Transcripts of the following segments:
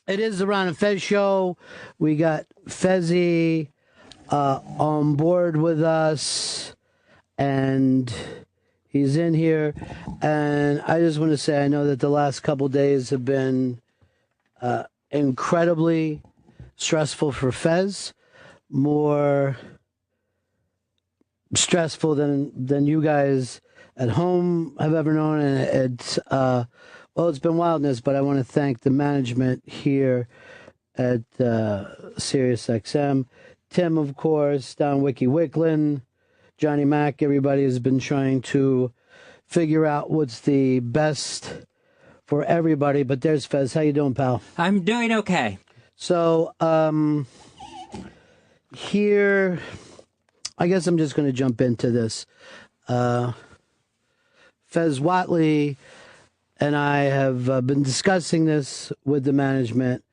It is the Ron and Fez show. We got Fezzy on board with us, and he's in here. And I just want to say, I know that the last couple days have been incredibly stressful for Fez, more stressful than you guys at home have ever known. And it's it's been wildness, but I want to thank the management here at Sirius XM. Tim, of course, Don Wiki Wicklin, Johnny Mac, everybody has been trying to figure out what's the best for everybody. But there's Fez. How you doing, pal? I'm doing okay. So, here, I guess I'm just going to jump into this. Fez Watley and I have been discussing this with the management,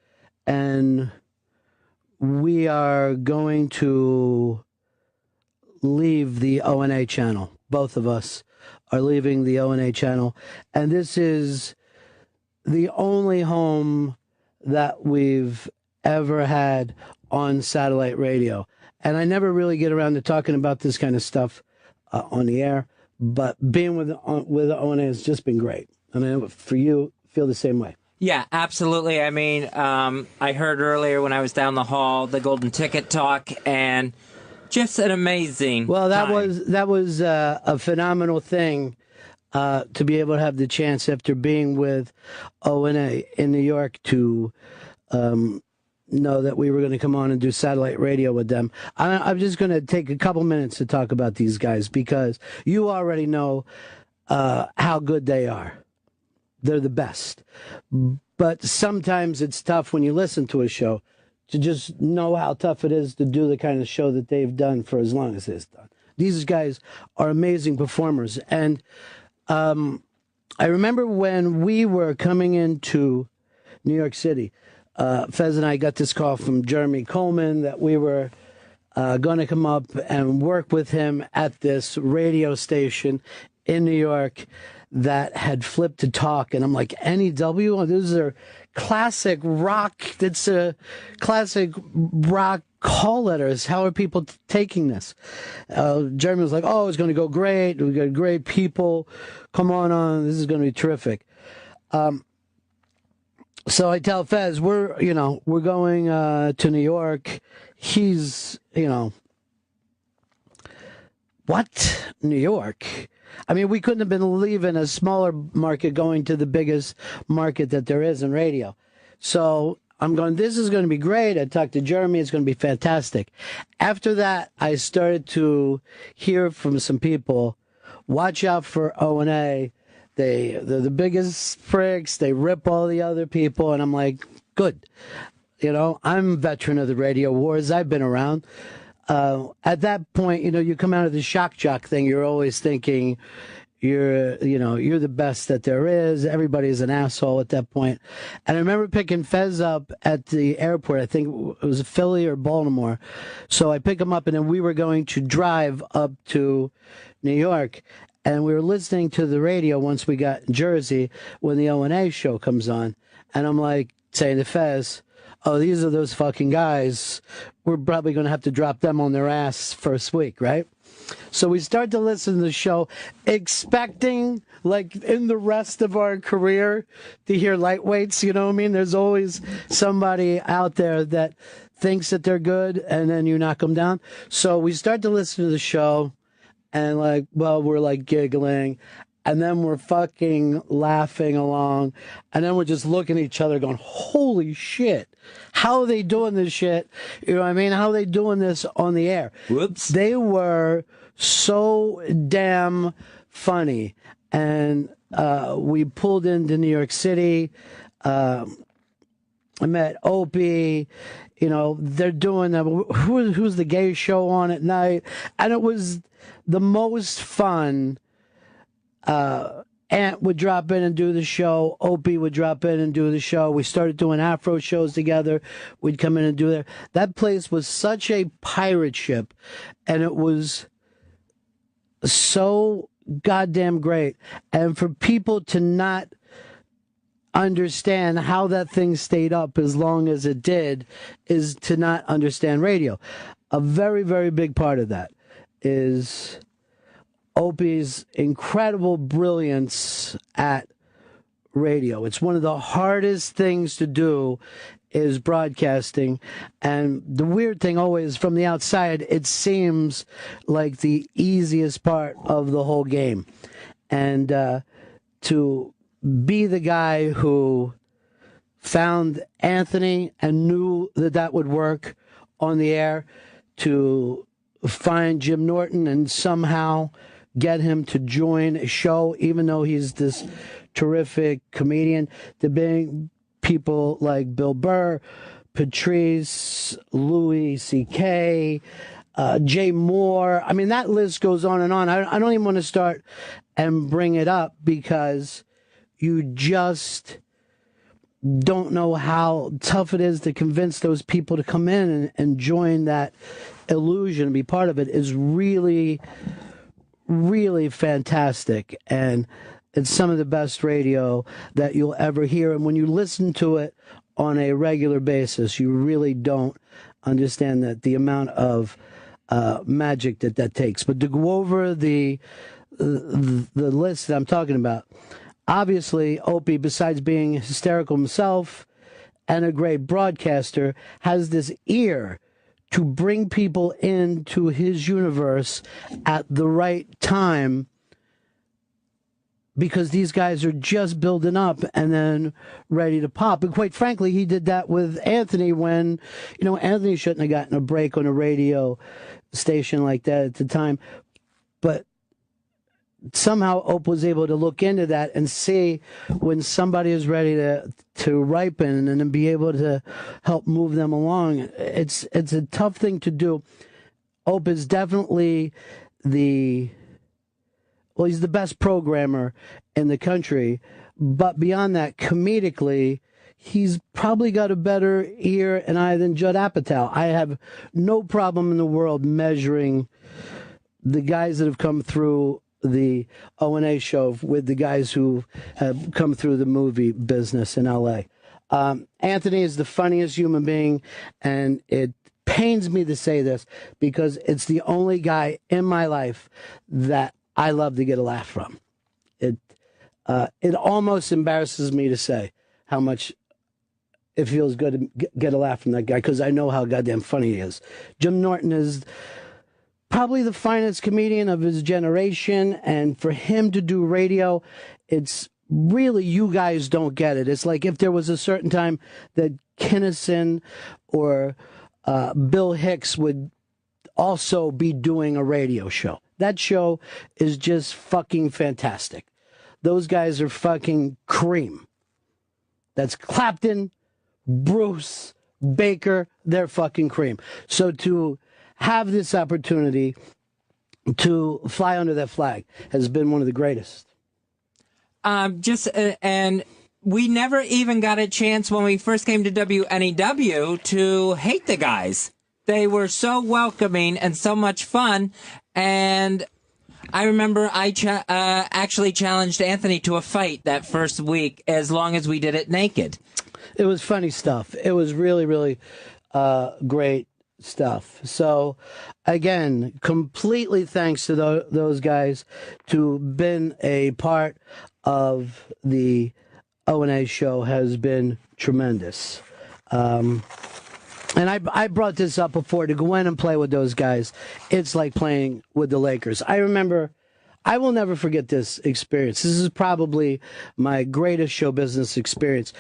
and we are going to leave the O&A channel. Both of us are leaving the O&A channel, and this is the only home that we've ever had on satellite radio. And I never really get around to talking about this kind of stuff on the air, but being with O&A has just been great. I mean, for you, feel the same way. Yeah, absolutely. I mean, I heard earlier when I was down the hall the golden ticket talk, and just an amazing. Well, that time. was a phenomenal thing to be able to have the chance after being with O&A in New York to know that we were going to come on and do satellite radio with them. I'm just going to take a couple minutes to talk about these guys because you already know how good they are. They're the best. But sometimes it's tough when you listen to a show to just know how tough it is to do the kind of show that they've done for as long as they've done. These guys are amazing performers. And I remember when we were coming into New York City, Fez and I got this call from Jeremy Coleman that we were going to come up and work with him at this radio station in New York that had flipped to talk. And I'm like, NEW? These are classic rock. It's a classic rock call letters. How are people taking this? Jeremy was like, oh, it's going to go great. We got great people. Come on. This is going to be terrific. So I tell Fez, we're going to New York. He's, what? New York? I mean, we couldn't have been leaving a smaller market going to the biggest market that there is in radio. So I'm going, this is going to be great. I talked to Jeremy. It's going to be fantastic. After that, I started to hear from some people, watch out for O&A. They're the biggest pricks. They rip all the other people. And I'm like, good. I'm a veteran of the radio wars. I've been around. At that point, you come out of the shock jock thing. You're always thinking you're the best that there is. Everybody's an asshole at that point. And I remember picking Fez up at the airport. I think it was Philly or Baltimore. So I pick him up, and then we were going to drive up to New York. And we were listening to the radio once we got in Jersey when the O&A show comes on. And I'm like saying to Fez, oh, these are those fucking guys. We're probably going to have to drop them on their ass first week, right? So we start to listen to the show, expecting, like in the rest of our career, to hear lightweights, you know what I mean? There's always somebody out there that thinks that they're good, and then you knock them down. So we start to listen to the show, and we're like giggling. And then we're fucking laughing along. And then we're just looking at each other going, holy shit. How are they doing this shit? You know what I mean? How are they doing this on the air? Whoops. They were so damn funny. And we pulled into New York City. I met Opie. They're doing who's the gay show on at night. And it was the most fun. Ant would drop in and do the show. Opie would drop in and do the show. We started doing Afro shows together. We'd come in and do that. That place was such a pirate ship, and it was so goddamn great. And for people to not understand how that thing stayed up as long as it did is to not understand radio. A very, very big part of that is Opie's incredible brilliance at radio. It's one of the hardest things to do is broadcasting. And the weird thing always from the outside, it seems like the easiest part of the whole game. And to be the guy who found Anthony and knew that that would work on the air, to find Jim Norton and somehow get him to join a show, even though he's this terrific comedian, to being people like Bill Burr, Patrice, Louis C.K., Jay Moore. I mean, that list goes on and on. I don't even want to start and bring it up because you just don't know how tough it is to convince those people to come in and join that illusion and be part of it is really, really fantastic. And it's some of the best radio that you'll ever hear. And when you listen to it on a regular basis, you really don't understand that the amount of magic that takes. But to go over the list that I'm talking about, obviously, Opie, besides being hysterical himself and a great broadcaster, has this ear to bring people into his universe at the right time, because these guys are just building up and then ready to pop. And quite frankly, he did that with Anthony when, Anthony shouldn't have gotten a break on a radio station like that at the time. But somehow Ope was able to look into that and see when somebody is ready to ripen and then be able to help move them along. It's a tough thing to do. Ope is definitely he's the best programmer in the country, but beyond that, comedically, he's probably got a better ear and eye than Judd Apatow. I have no problem in the world measuring the guys that have come through the O&A show with the guys who have come through the movie business in L.A. Anthony is the funniest human being, and it pains me to say this because it's the only guy in my life that I love to get a laugh from. It almost embarrasses me to say how much it feels good to get a laugh from that guy because I know how goddamn funny he is. Jim Norton is probably the finest comedian of his generation, and for him to do radio, it's really, you guys don't get it. It's like if there was a certain time that Kinnison or Bill Hicks would also be doing a radio show. That show is just fucking fantastic. Those guys are fucking cream. That's Clapton, Bruce, Baker, they're fucking cream. So to have this opportunity to fly under that flag has been one of the greatest. And we never even got a chance when we first came to WNEW to hate the guys. They were so welcoming and so much fun. And I remember I actually challenged Anthony to a fight that first week as long as we did it naked. It was funny stuff. It was really, really great stuff. So, again, completely thanks to those guys to been a part of the O&A show has been tremendous. And I brought this up before, to go in and play with those guys. It's like playing with the Lakers. I remember, I will never forget this experience. This is probably my greatest show business experience.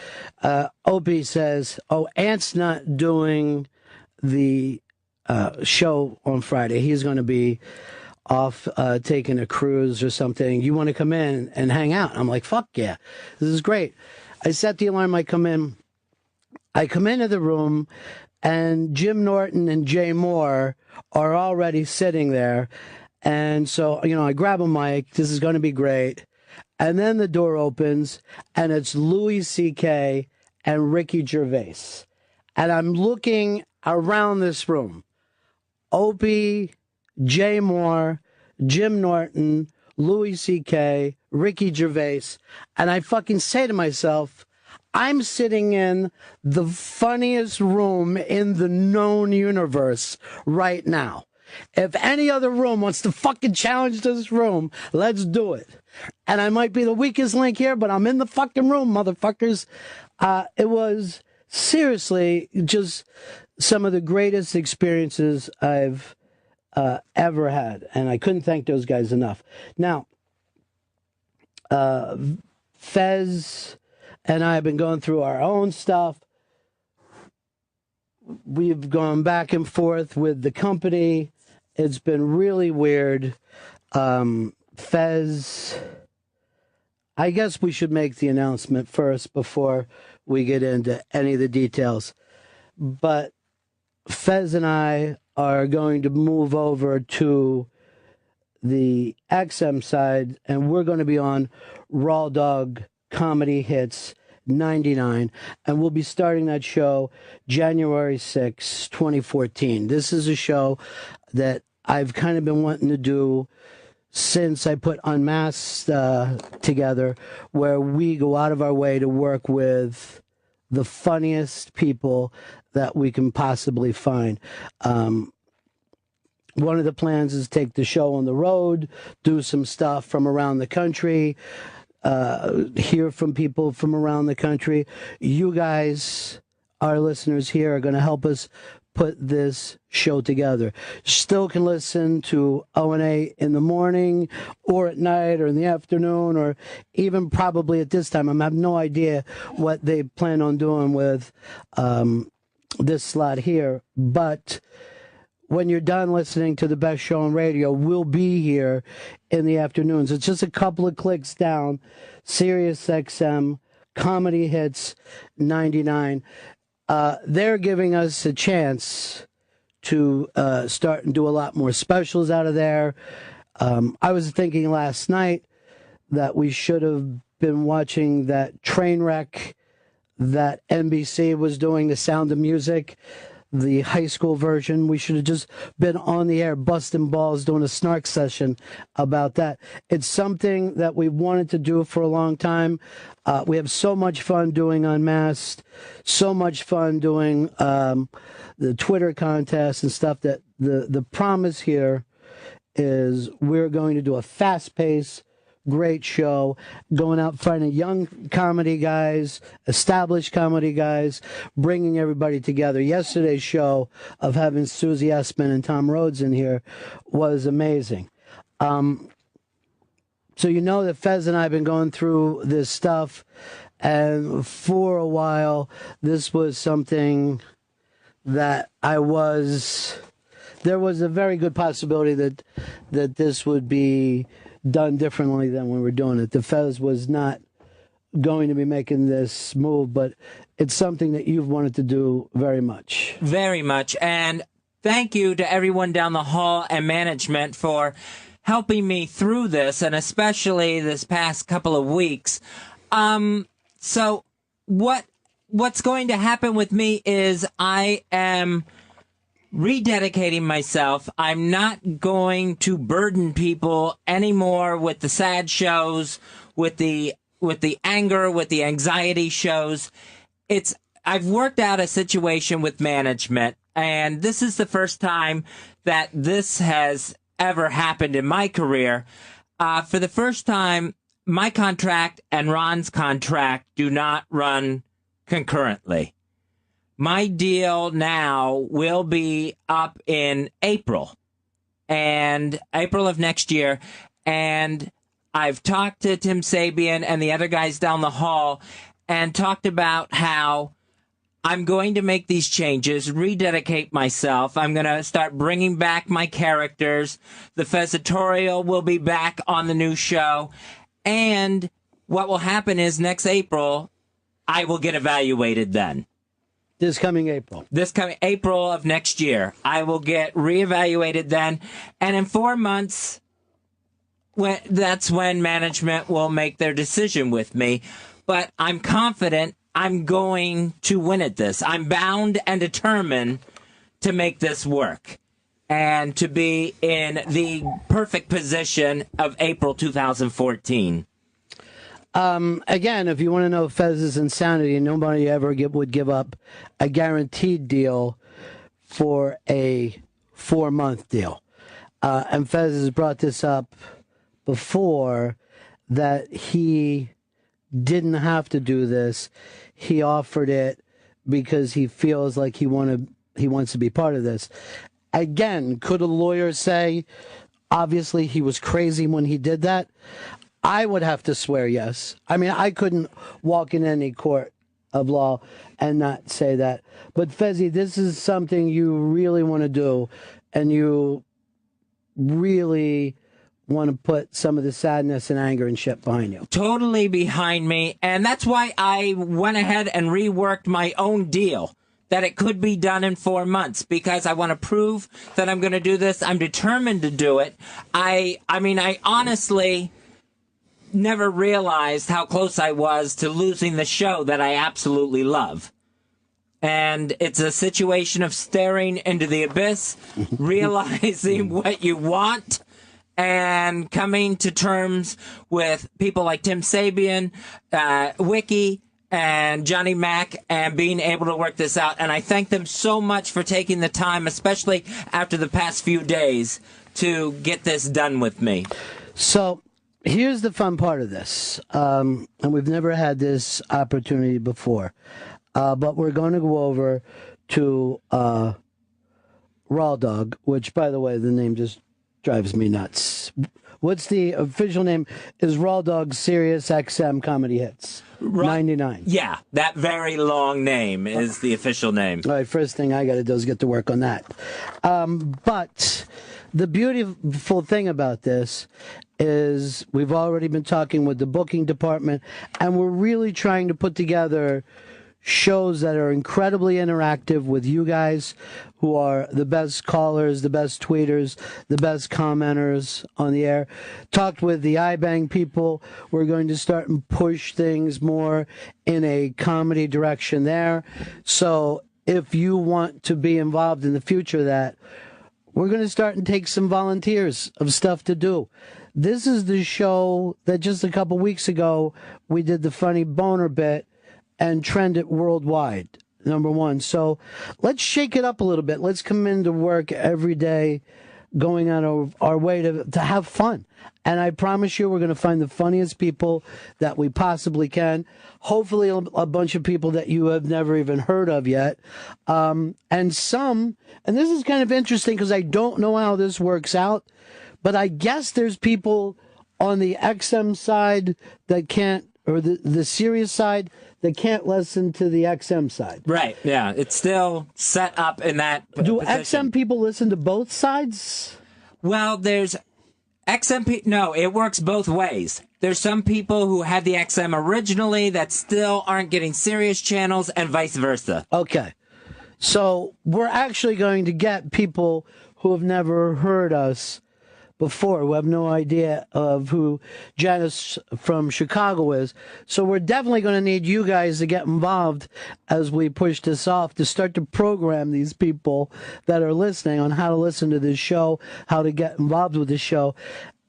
Opie says, Ant's not doing the show on Friday. He's going to be off taking a cruise or something. You want to come in and hang out? I'm like, fuck yeah. This is great. I set the alarm. I come into the room, and Jim Norton and Jay Moore are already sitting there. And so, I grab a mic. This is going to be great. And then the door opens, and it's Louis C.K. and Ricky Gervais. And I'm looking around this room. Opie, Jay Moore, Jim Norton, Louis C.K., Ricky Gervais. And I fucking say to myself, I'm sitting in the funniest room in the known universe right now. If any other room wants to fucking challenge this room, let's do it. And I might be the weakest link here, but I'm in the fucking room, motherfuckers. It was seriously just some of the greatest experiences I've ever had. And I couldn't thank those guys enough. Now, Fez and I have been going through our own stuff. We've gone back and forth with the company. It's been really weird. Fez, I guess we should make the announcement first before we get into any of the details. But Fez and I are going to move over to the XM side, and we're going to be on Raw Dog Comedy Hits 99, and we'll be starting that show January 6, 2014. This is a show that I've kind of been wanting to do since I put Unmasked together, where we go out of our way to work with the funniest people that we can possibly find. One of the plans is take the show on the road, do some stuff from around the country, hear from people from around the country. You guys, our listeners here, are going to help us put this show together. Still can listen to O&A in the morning or at night or in the afternoon or even probably at this time. I have no idea what they plan on doing with this slot here. But when you're done listening to the best show on radio, we'll be here in the afternoons. It's just a couple of clicks down. Sirius XM, Comedy Hits 99. They're giving us a chance to start and do a lot more specials out of there. I was thinking last night that we should have been watching that train wreck that NBC was doing, The Sound of Music, the high school version. We should have just been on the air busting balls doing a snark session about that. It's something that we wanted to do for a long time. We have so much fun doing Unmasked, so much fun doing the Twitter contest and stuff, that the promise here is we're going to do a fast-paced, great show, going out finding young comedy guys, established comedy guys, bringing everybody together. Yesterday's show of having Susie Essman and Tom Rhodes in here was amazing. So you know that Fez and I have been going through this stuff, and for a while, this was something that there was a very good possibility that this would be done differently than we were doing it. The Fez was not going to be making this move, but it's something that you've wanted to do very much. Very much. And thank you to everyone down the hall and management for helping me through this, and especially this past couple of weeks. So what's going to happen with me is I am rededicating myself. I'm not going to burden people anymore with the sad shows, with the anger, with the anxiety shows. I've worked out a situation with management, and this is the first time that this has ever happened in my career. For the first time, my contract and Ron's contract do not run concurrently. My deal now will be up in April of next year. And I've talked to Tim Sabian and the other guys down the hall and talked about how I'm going to make these changes, rededicate myself. I'm going to start bringing back my characters. The Fezatorial will be back on the new show. And what will happen is next April, I will get evaluated then. This coming April of next year, I will get reevaluated then. And in 4 months, that's when management will make their decision with me. But I'm confident I'm going to win at this. I'm bound and determined to make this work and to be in the perfect position of April 2014. Again, if you want to know Fez's insanity, nobody ever would give up a guaranteed deal for a 4-month deal. And Fez has brought this up before, that he didn't have to do this. He offered it because he feels like he wants to be part of this. Again, could a lawyer say, obviously he was crazy when he did that? I would have to swear yes. I mean, I couldn't walk in any court of law and not say that. But Fezzy, this is something you really want to do, and you really want to put some of the sadness and anger and shit behind you. Totally behind me, and that's why I went ahead and reworked my own deal, that it could be done in 4 months, because I want to prove that I'm going to do this. I'm determined to do it. I mean, I honestly never realized how close I was to losing the show that I absolutely love. And it's a situation of staring into the abyss, realizing what you want, and coming to terms with people like Tim Sabian, Wiki, and Johnny Mac, and being able to work this out. And I thank them so much for taking the time, especially after the past few days, to get this done with me. So here's the fun part of this, and we've never had this opportunity before, but we're going to go over to Raw Dog, which, by the way, the name just drives me nuts. What's the official name? Is Raw Dog Sirius XM Comedy Hits 99? Yeah, that very long name is the official name. All right, first thing I got to do is get to work on that. But the beautiful thing about this is we've already been talking with the booking department, and we're really trying to put together shows that are incredibly interactive with you guys, who are the best callers, the best tweeters, the best commenters on the air. Talked with the iBang people. We're going to start and push things more in a comedy direction there. So if you want to be involved in the future of that, we're going to start and take some volunteers of stuff to do. This is the show that just a couple weeks ago we did the funny boner bit and trend it worldwide, #1. So let's shake it up a little bit. Let's come into work every day going out of our way to have fun. And I promise you, we're going to find the funniest people that we possibly can. Hopefully a bunch of people that you have never even heard of yet. And this is kind of interesting because I don't know how this works out, but I guess there's people on the XM side that can't, or the Sirius side, that can't listen to the XM side. Right, yeah. It's still set up in that Do position. XM people listen to both sides? Well, there's no, it works both ways. There's some people who had the XM originally that still aren't getting Sirius channels, and vice versa. Okay. So we're actually going to get people who have never heard us before, who have no idea of who Janice from Chicago is. So we're definitely going to need you guys to get involved as we push this off, to start to program these people that are listening on how to listen to this show, how to get involved with this show.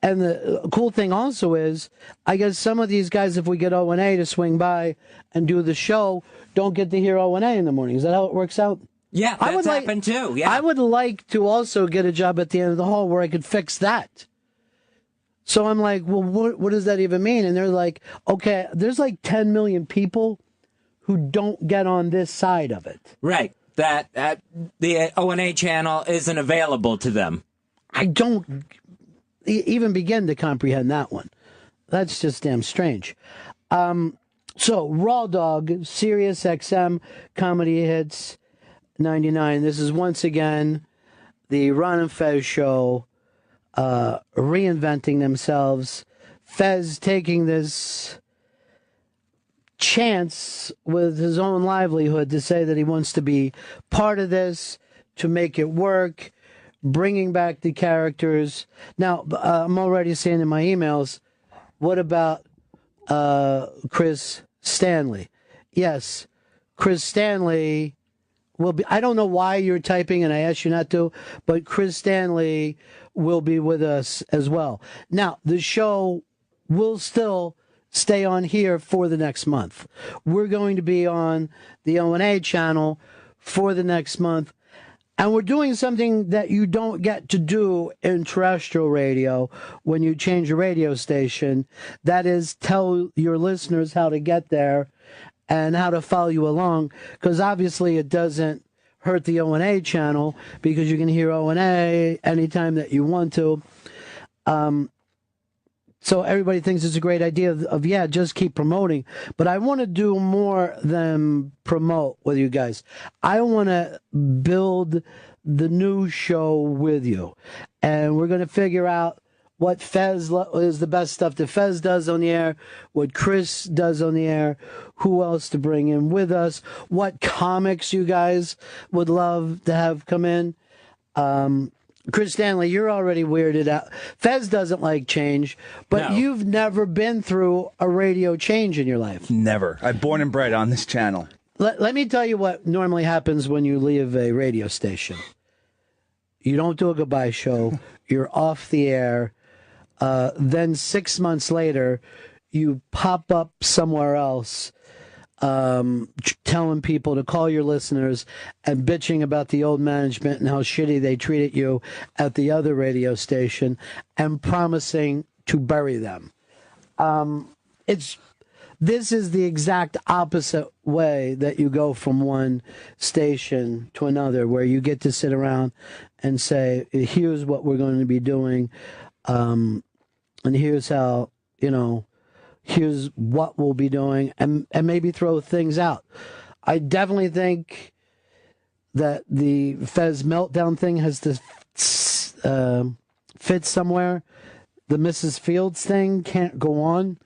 And the cool thing also is, I guess some of these guys, if we get O&A to swing by and do the show, don't get to hear O&A in the morning. Is that how it works out? Yeah, that's happened too. Yeah. I would like to also get a job at the end of the hall where I could fix that. So I'm like, well, what does that even mean? And they're like, okay, there's like 10 million people who don't get on this side of it. Right. That the O&A channel isn't available to them. I don't even begin to comprehend that one. That's just damn strange. So Raw Dog, Sirius XM, Comedy Hits 99. This is once again the Ron and Fez show, reinventing themselves. Fez taking this chance with his own livelihood to say that he wants to be part of this, to make it work, bringing back the characters. Now, I'm already saying in my emails, what about Chris Stanley? Yes, Chris Stanley will be. I don't know why you're typing and I asked you not to, but Chris Stanley will be with us as well. Now, the show will still stay on here for the next month. We're going to be on the O&A channel for the next month. And we're doing something that you don't get to do in terrestrial radio when you change a radio station. That is, tell your listeners how to get there and how to follow you along. Because obviously it doesn't hurt the O&A channel because you can hear O&A anytime that you want to. So everybody thinks it's a great idea of just keep promoting. But I want to do more than promote with you guys. I want to build the new show with you. And we're going to figure out what Fez is the best stuff that Fez does on the air, what Chris does on the air, who else to bring in with us, what comics you guys would love to have come in. Chris Stanley, you're already weirded out. Fez doesn't like change, but No. You've never been through a radio change in your life. Never. I'm born and bred on this channel. Let me tell you what normally happens when you leave a radio station. You don't do a goodbye show. You're off the air. Then 6 months later, you pop up somewhere else telling people to call your listeners and bitching about the old management and how shitty they treated you at the other radio station and promising to bury them. This is the exact opposite way that you go from one station to another, where you get to sit around and say, here's what we're going to be doing, and here's how, here's what we'll be doing, and maybe throw things out. I definitely think that the Fez meltdown thing has to fit somewhere. The Mrs. Fields thing can't go on.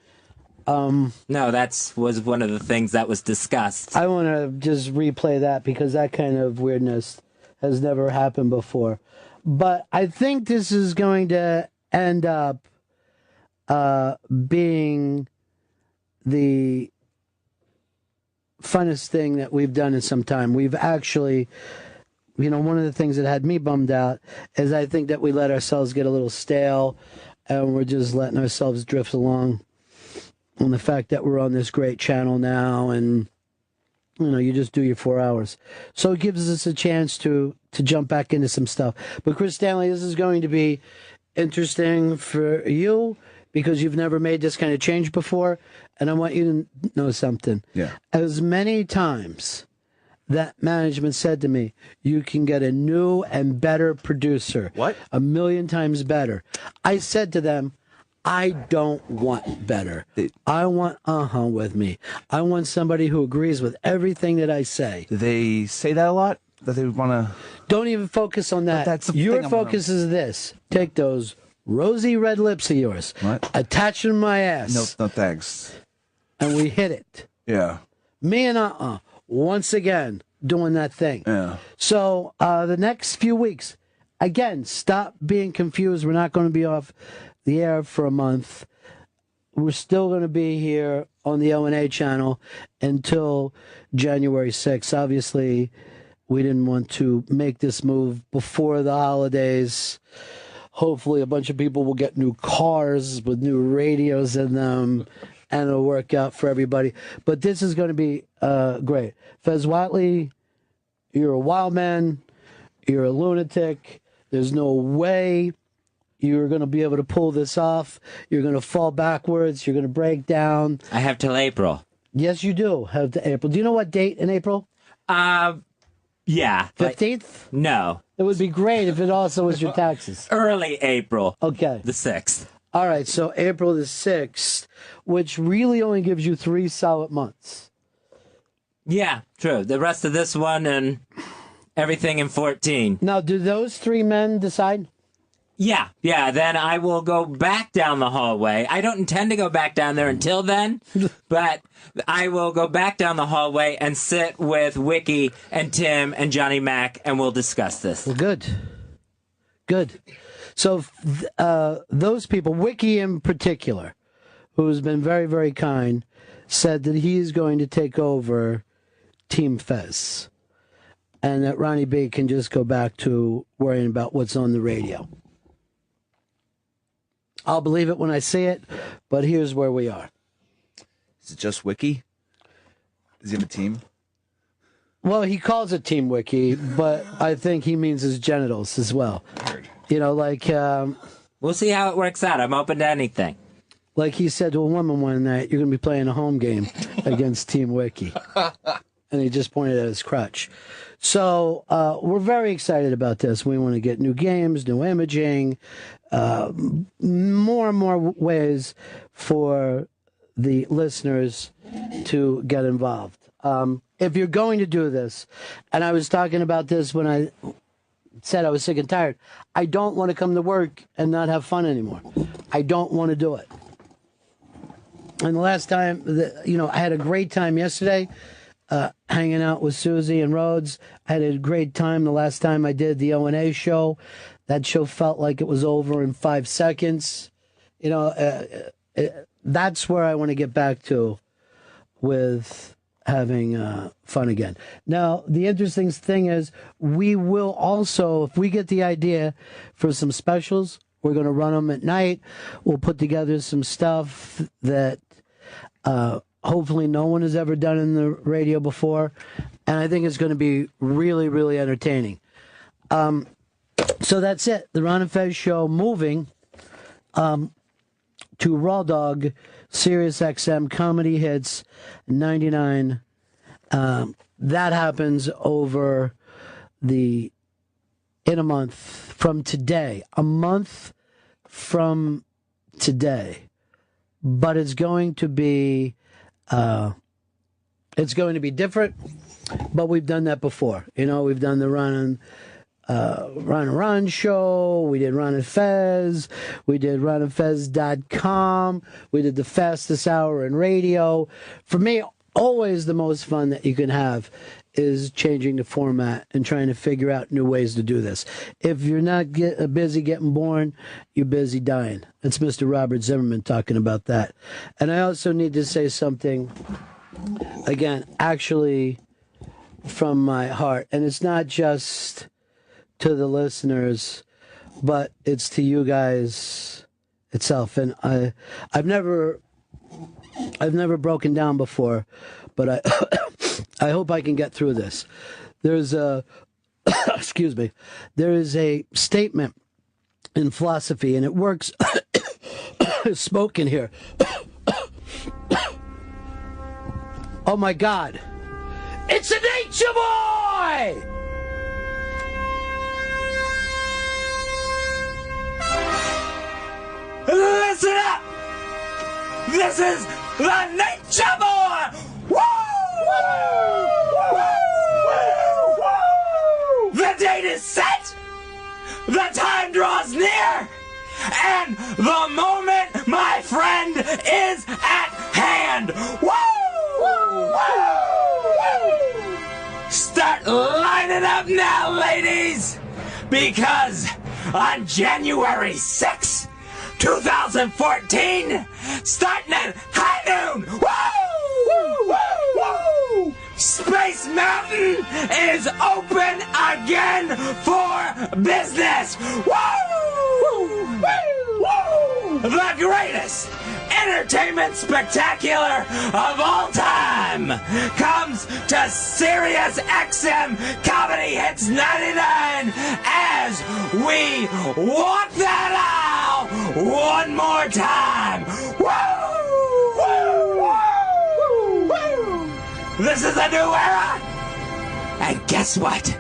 No, that was one of the things that was discussed. I want to just replay that because that kind of weirdness has never happened before. But I think this is going to end up being the funnest thing that we've done in some time. We've actually, one of the things that had me bummed out is I think that we let ourselves get a little stale and we're just letting ourselves drift along. And the fact that we're on this great channel now and, you just do your 4 hours. So it gives us a chance to jump back into some stuff. But Chris Stanley, this is going to be interesting for you because you've never made this kind of change before. And I want you to know something. Yeah. As many times that management said to me, you can get a new and better producer. What? 1,000,000 times better. I said to them, I don't want better. I want with me. I want somebody who agrees with everything that I say. Do they say that a lot? That they want to... Don't even focus on that. That's the Your thing focus is this. Take those rosy red lips of yours. What? Attach them to my ass. No thanks. And we hit it. Yeah. Me and once again, doing that thing. Yeah. So the next few weeks, again, stop being confused. We're not going to be off the air for a month. We're still going to be here on the O&A channel until January 6th. Obviously, we didn't want to make this move before the holidays. Hopefully, a bunch of people will get new cars with new radios in them, and it'll work out for everybody. But this is going to be great. Fez Whatley, you're a wild man. You're a lunatic. There's no way you're going to be able to pull this off. You're going to fall backwards. You're going to break down. I have till April. Yes, you do have to April. Do you know what date in April? Yeah. 15th? No. It would be great if it also was your taxes. Early April. Okay. The 6th. All right, so April the 6th, which really only gives you 3 solid months. Yeah, true. The rest of this one and everything in 14. Now, do those 3 men decide? Yeah, then I will go back down the hallway. I don't intend to go back down there until then, but I will go back down the hallway and sit with Wiki and Tim and Johnny Mac, and we'll discuss this. Well, good. So those people, Wiki in particular, who's been very, very kind, said that he's going to take over Team Fez, and that Ronnie B can just go back to worrying about what's on the radio. I'll believe it when I see it, but here's where we are. Is it just Wiki? Does he have a team? Well, he calls it Team Wiki, but I think he means his genitals as well. You know, like... we'll see how it works out. I'm open to anything. Like he said to a woman one night, you're going to be playing a home game against Team Wiki. And he just pointed at his crotch. So we're very excited about this. We want to get new games, new imaging, more and more ways for the listeners to get involved. If you're going to do this, and I was talking about this when I said I was sick and tired, I don't want to come to work and not have fun anymore. I don't want to do it. And the last time, I had a great time yesterday hanging out with Susie and Rhodes. I had a great time the last time I did the O&A show. That show felt like it was over in 5 seconds. That's where I want to get back to with having fun again. Now, the interesting thing is we will also, if we get the idea for some specials, we're going to run them at night. We'll put together some stuff that hopefully no one has ever done in the radio before. And I think it's going to be really, really entertaining. So that's it. The Ron and Fez show moving to Raw Dog, Sirius XM Comedy Hits 99. That happens in a month from today. A month from today. But it's going to be different. But we've done that before. We've done the Ron and show. We did Ron and Fez. We did ronandfez.com. We did the fastest hour in radio. For me, always the most fun that you can have is changing the format and trying to figure out new ways to do this. If you're not busy getting born, you're busy dying. That's Mr. Robert Zimmerman talking about that. And I also need to say something, again, actually from my heart. And it's not just to the listeners, but it's to you guys itself. And I've never broken down before, but I hope I can get through this. There's a excuse me. There is a statement in philosophy, and it works spoken here. Oh my God. It's a nature boy! Listen up! This is the Nature Boy! Woo! Woo! Woo! The date is set! The time draws near! And the moment, my friend, is at hand! Woo! Woo! Start lining up now, ladies! Because on January 6th, 2014, starting at high noon, woo! Woo! Woo! Space Mountain is open again for business! Woo! Woo! The greatest entertainment spectacular of all time comes to Sirius XM Comedy Hits 99 as we walk that aisle one more time. Woo! Woo! Woo! This is a new era, and guess what?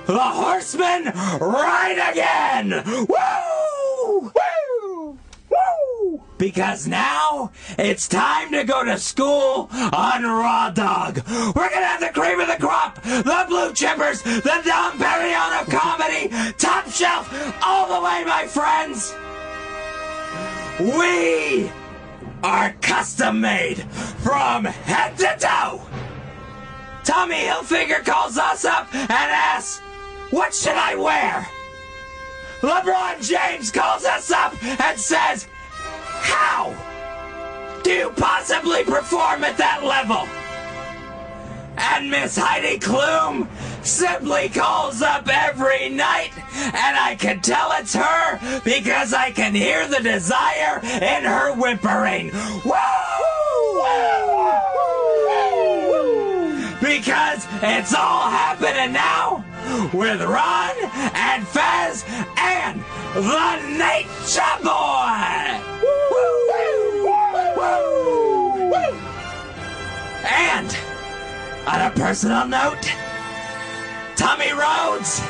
The horsemen ride again. Woo! Woo! Woo! Because now it's time to go to school on Raw Dog. We're gonna have the cream of the crop, the blue chippers, the Dom Perignon of comedy, top shelf, all the way, my friends. We are custom made from head to toe. Tommy Hilfiger calls us up and asks, "What should I wear?" LeBron James calls us up and says, "How do you possibly perform at that level?" And Miss Heidi Klum simply calls up every night, and I can tell it's her because I can hear the desire in her whimpering. Woo! Woo! because it's all happening now with Ron and Fez and the Nature Boy. And on a personal note, Tommy Rhodes,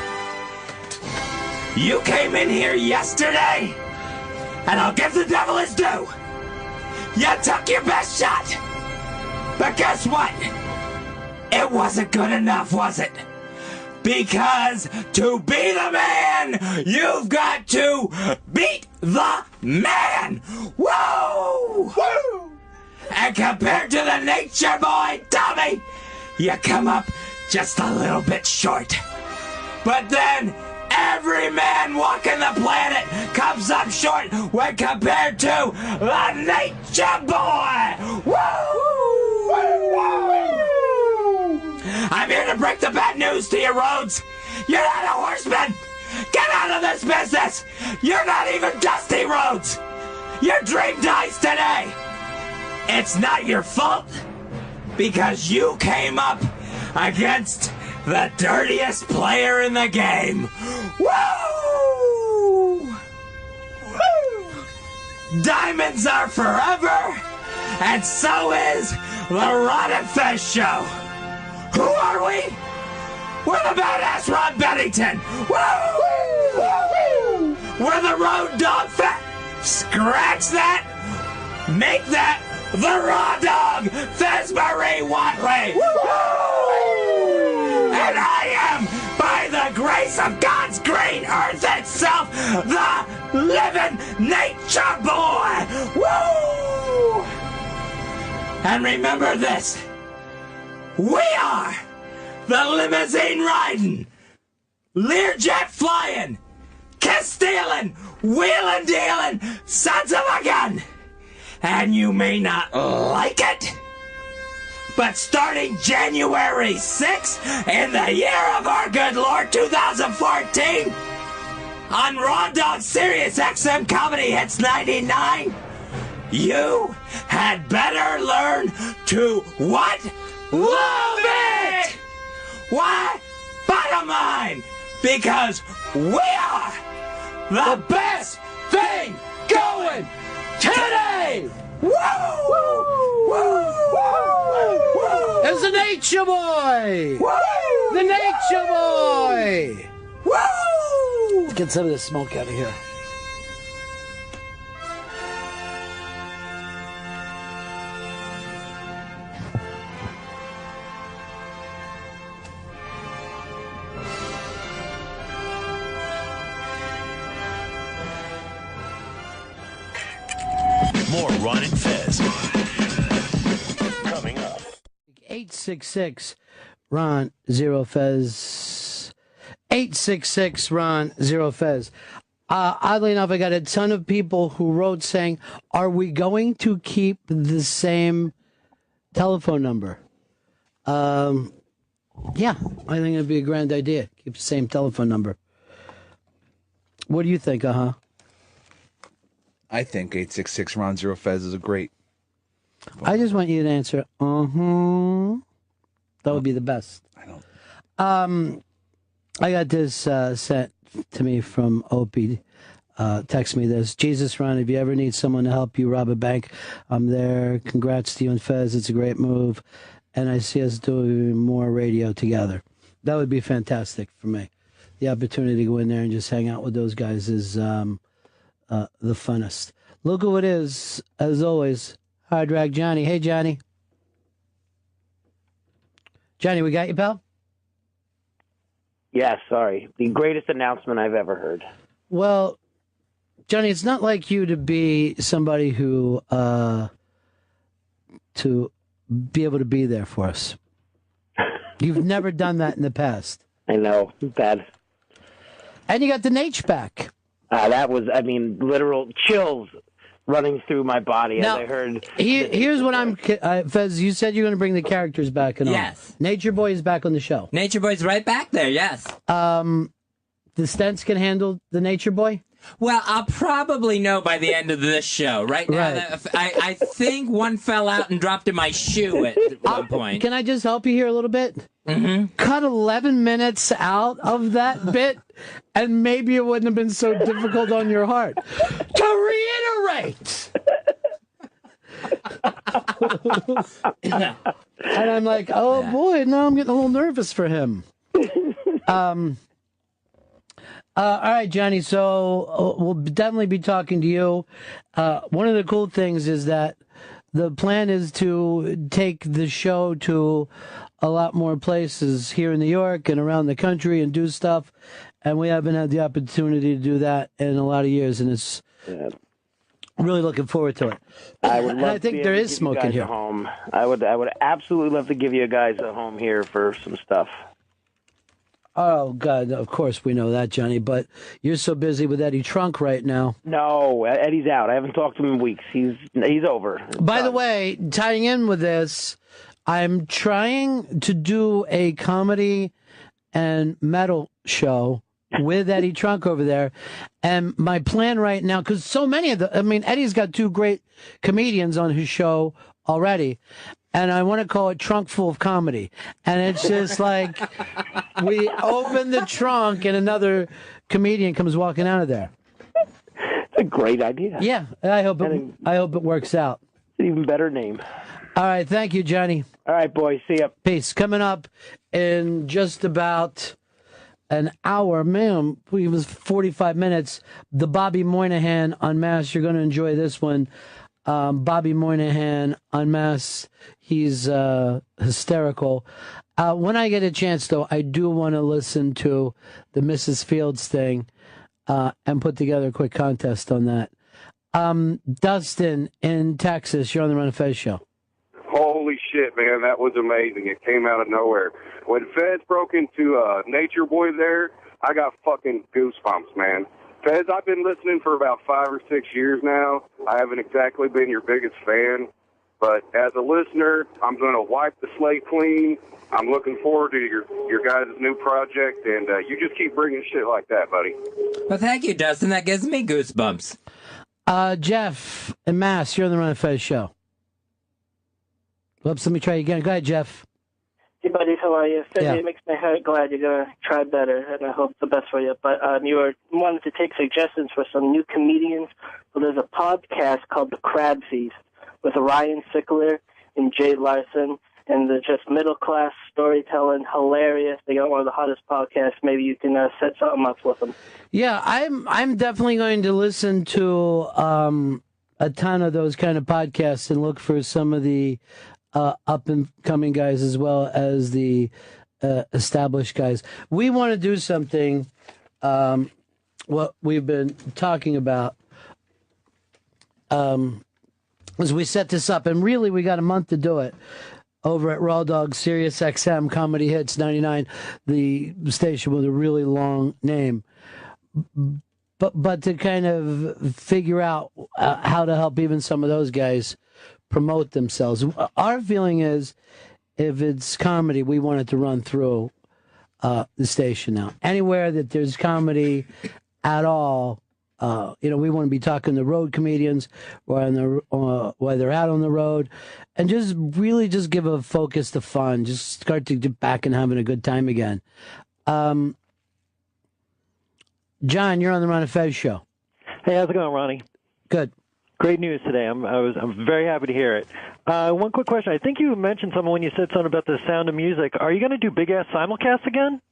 you came in here yesterday, and I'll give the devil his due. You took your best shot. But guess what? It wasn't good enough, was it? Because to be the man, you've got to beat the man. Whoa! Woo! And compared to the Nature Boy, Tommy, you come up just a little bit short. But then every man walking the planet comes up short when compared to the Nature Boy. Woo! Woo! I'm here to break the bad news to you, Rhodes. You're not a horseman. Get out of this business. You're not even Dusty Rhodes. Your dream dies today. It's not your fault because you came up against the dirtiest player in the game. Woo! Woo! Diamonds are forever, and so is the Ron and Fez show. Who are we? We're the badass Ron Bennington. Woo! Woo! We're the road dog fat. Scratch that. Make that the raw dog Fez Marie Watley. And I am, by the grace of God's green earth itself, the living Nature Boy. Woo! And remember this. We are the limousine riding, Learjet flying, kiss stealing, wheeling dealing sons of a gun. And you may not like it, but starting January 6th in the year of our good Lord 2014, on Raw Dog Sirius XM Comedy Hits 99, you had better learn to what? Love it! Why? Bottom line, because we are the best thing going today! Woo! Woo! Woo! Woo! It's the Nature Boy! Woo! The Nature Boy! Woo! Let's get some of this smoke out of here. More Ron and Fez. Coming up. 866 Ron Zero Fez. 866 Ron Zero Fez. Oddly enough, I got a ton of people who wrote saying, are we going to keep the same telephone number? Yeah, I think it'd be a grand idea. Keep the same telephone number. What do you think, I think 866 Ron Zero Fez is a great. I just want you to answer, That would be the best. I don't. I got this sent to me from Opie. Text me this. Jesus, Ron, if you ever need someone to help you rob a bank, I'm there. Congrats to you and Fez. It's a great move. And I see us doing more radio together. That would be fantastic for me. The opportunity to go in there and just hang out with those guys is the funnest. Look who it is, as always. Hard Rag Johnny. Hey, Johnny. Johnny, we got you, pal? Yeah, sorry. The greatest announcement I've ever heard. Well, Johnny, it's not like you to be somebody who, to be able to be there for us. You've never done that in the past. I know. Bad. And you got the Nate back. That was, literal chills running through my body as I heard. Here's what I'm... Fez, you said you're going to bring the characters back and all. Yes. Nature Boy is back on the show. Nature Boy's right back there, yes. The stents can handle the Nature Boy? Well, I'll probably know by the end of this show. Right now, I think one fell out and dropped in my shoe at one point. Can I just help you here a little bit? Mm-hmm. Cut 11 minutes out of that bit, and maybe it wouldn't have been so difficult on your heart. To reiterate! And I'm like, oh boy, now I'm getting a little nervous for him. All right, Johnny, so we'll definitely be talking to you. One of the cool things is that the plan is to take the show to a lot more places here in New York and around the country and do stuff. And we haven't had the opportunity to do that in a lot of years, and it's really looking forward to it. I would love I think there is smoke in here. Home. I would absolutely love to give you guys a home here for some stuff. Oh, God, of course we know that, Johnny, but you're so busy with Eddie Trunk right now. No, Eddie's out. I haven't talked to him in weeks. He's over. By the way, tying in with this, I'm trying to do a comedy and metal show with Eddie Trunk over there. And my plan right now, because so many of Eddie's got two great comedians on his show already. And I want to call it Trunk Full of Comedy. And it's just like we open the trunk and another comedian comes walking out of there. It's a great idea. Yeah, I hope it works out. An even better name. All right, thank you, Johnny. All right, boys, see ya. Peace. Coming up in just about an hour, man, it was 45 minutes. The Bobby Moynihan Unmasked. You're going to enjoy this one. Bobby Moynihan Unmasked. He's hysterical. When I get a chance, though, I do want to listen to the Mrs. Fields thing and put together a quick contest on that. Dustin in Texas, you're on the Ron and Fez show. Holy shit, man, that was amazing. It came out of nowhere. When Fez broke into Nature Boy there, I got fucking goosebumps, man. Fez, I've been listening for about 5 or 6 years now. I haven't exactly been your biggest fan, but as a listener, I'm going to wipe the slate clean. I'm looking forward to your guys' new project, and you just keep bringing shit like that, buddy. Well, thank you, Dustin. That gives me goosebumps. Jeff in Mass, you're on the Ron and Fez show. Whoops, let me try again. Go ahead, Jeff. Hey, buddy, how are you? Yeah. It makes my heart glad you're going to try better, and I hope the best for you. But you wanted to take suggestions for some new comedians. Well, there's a podcast called The Crab Feast with Ryan Sickler and Jay Larson, and they're just middle-class storytelling, hilarious. They got one of the hottest podcasts. Maybe you can set something up with them. Yeah, I'm definitely going to listen to a ton of those kind of podcasts and look for some of the up-and-coming guys as well as the established guys. We want to do something, what we've been talking about, as we set this up, and really we got a month to do it, over at Raw Dog Sirius XM Comedy Hits 99, the station with a really long name. But to kind of figure out how to help even some of those guys promote themselves. Our feeling is, if it's comedy, we want it to run through the station now. Anywhere that there's comedy at all, we want to be talking to road comedians while they're out on the road, and just really just give a focus to fun. Just start to get back and having a good time again. John, you're on the Ron and Fez show. Hey, how's it going, Ronnie? Good. Great news today. I'm very happy to hear it. One quick question. I think you mentioned something when you said something about the Sound of Music. Are you going to do big-ass simulcasts again?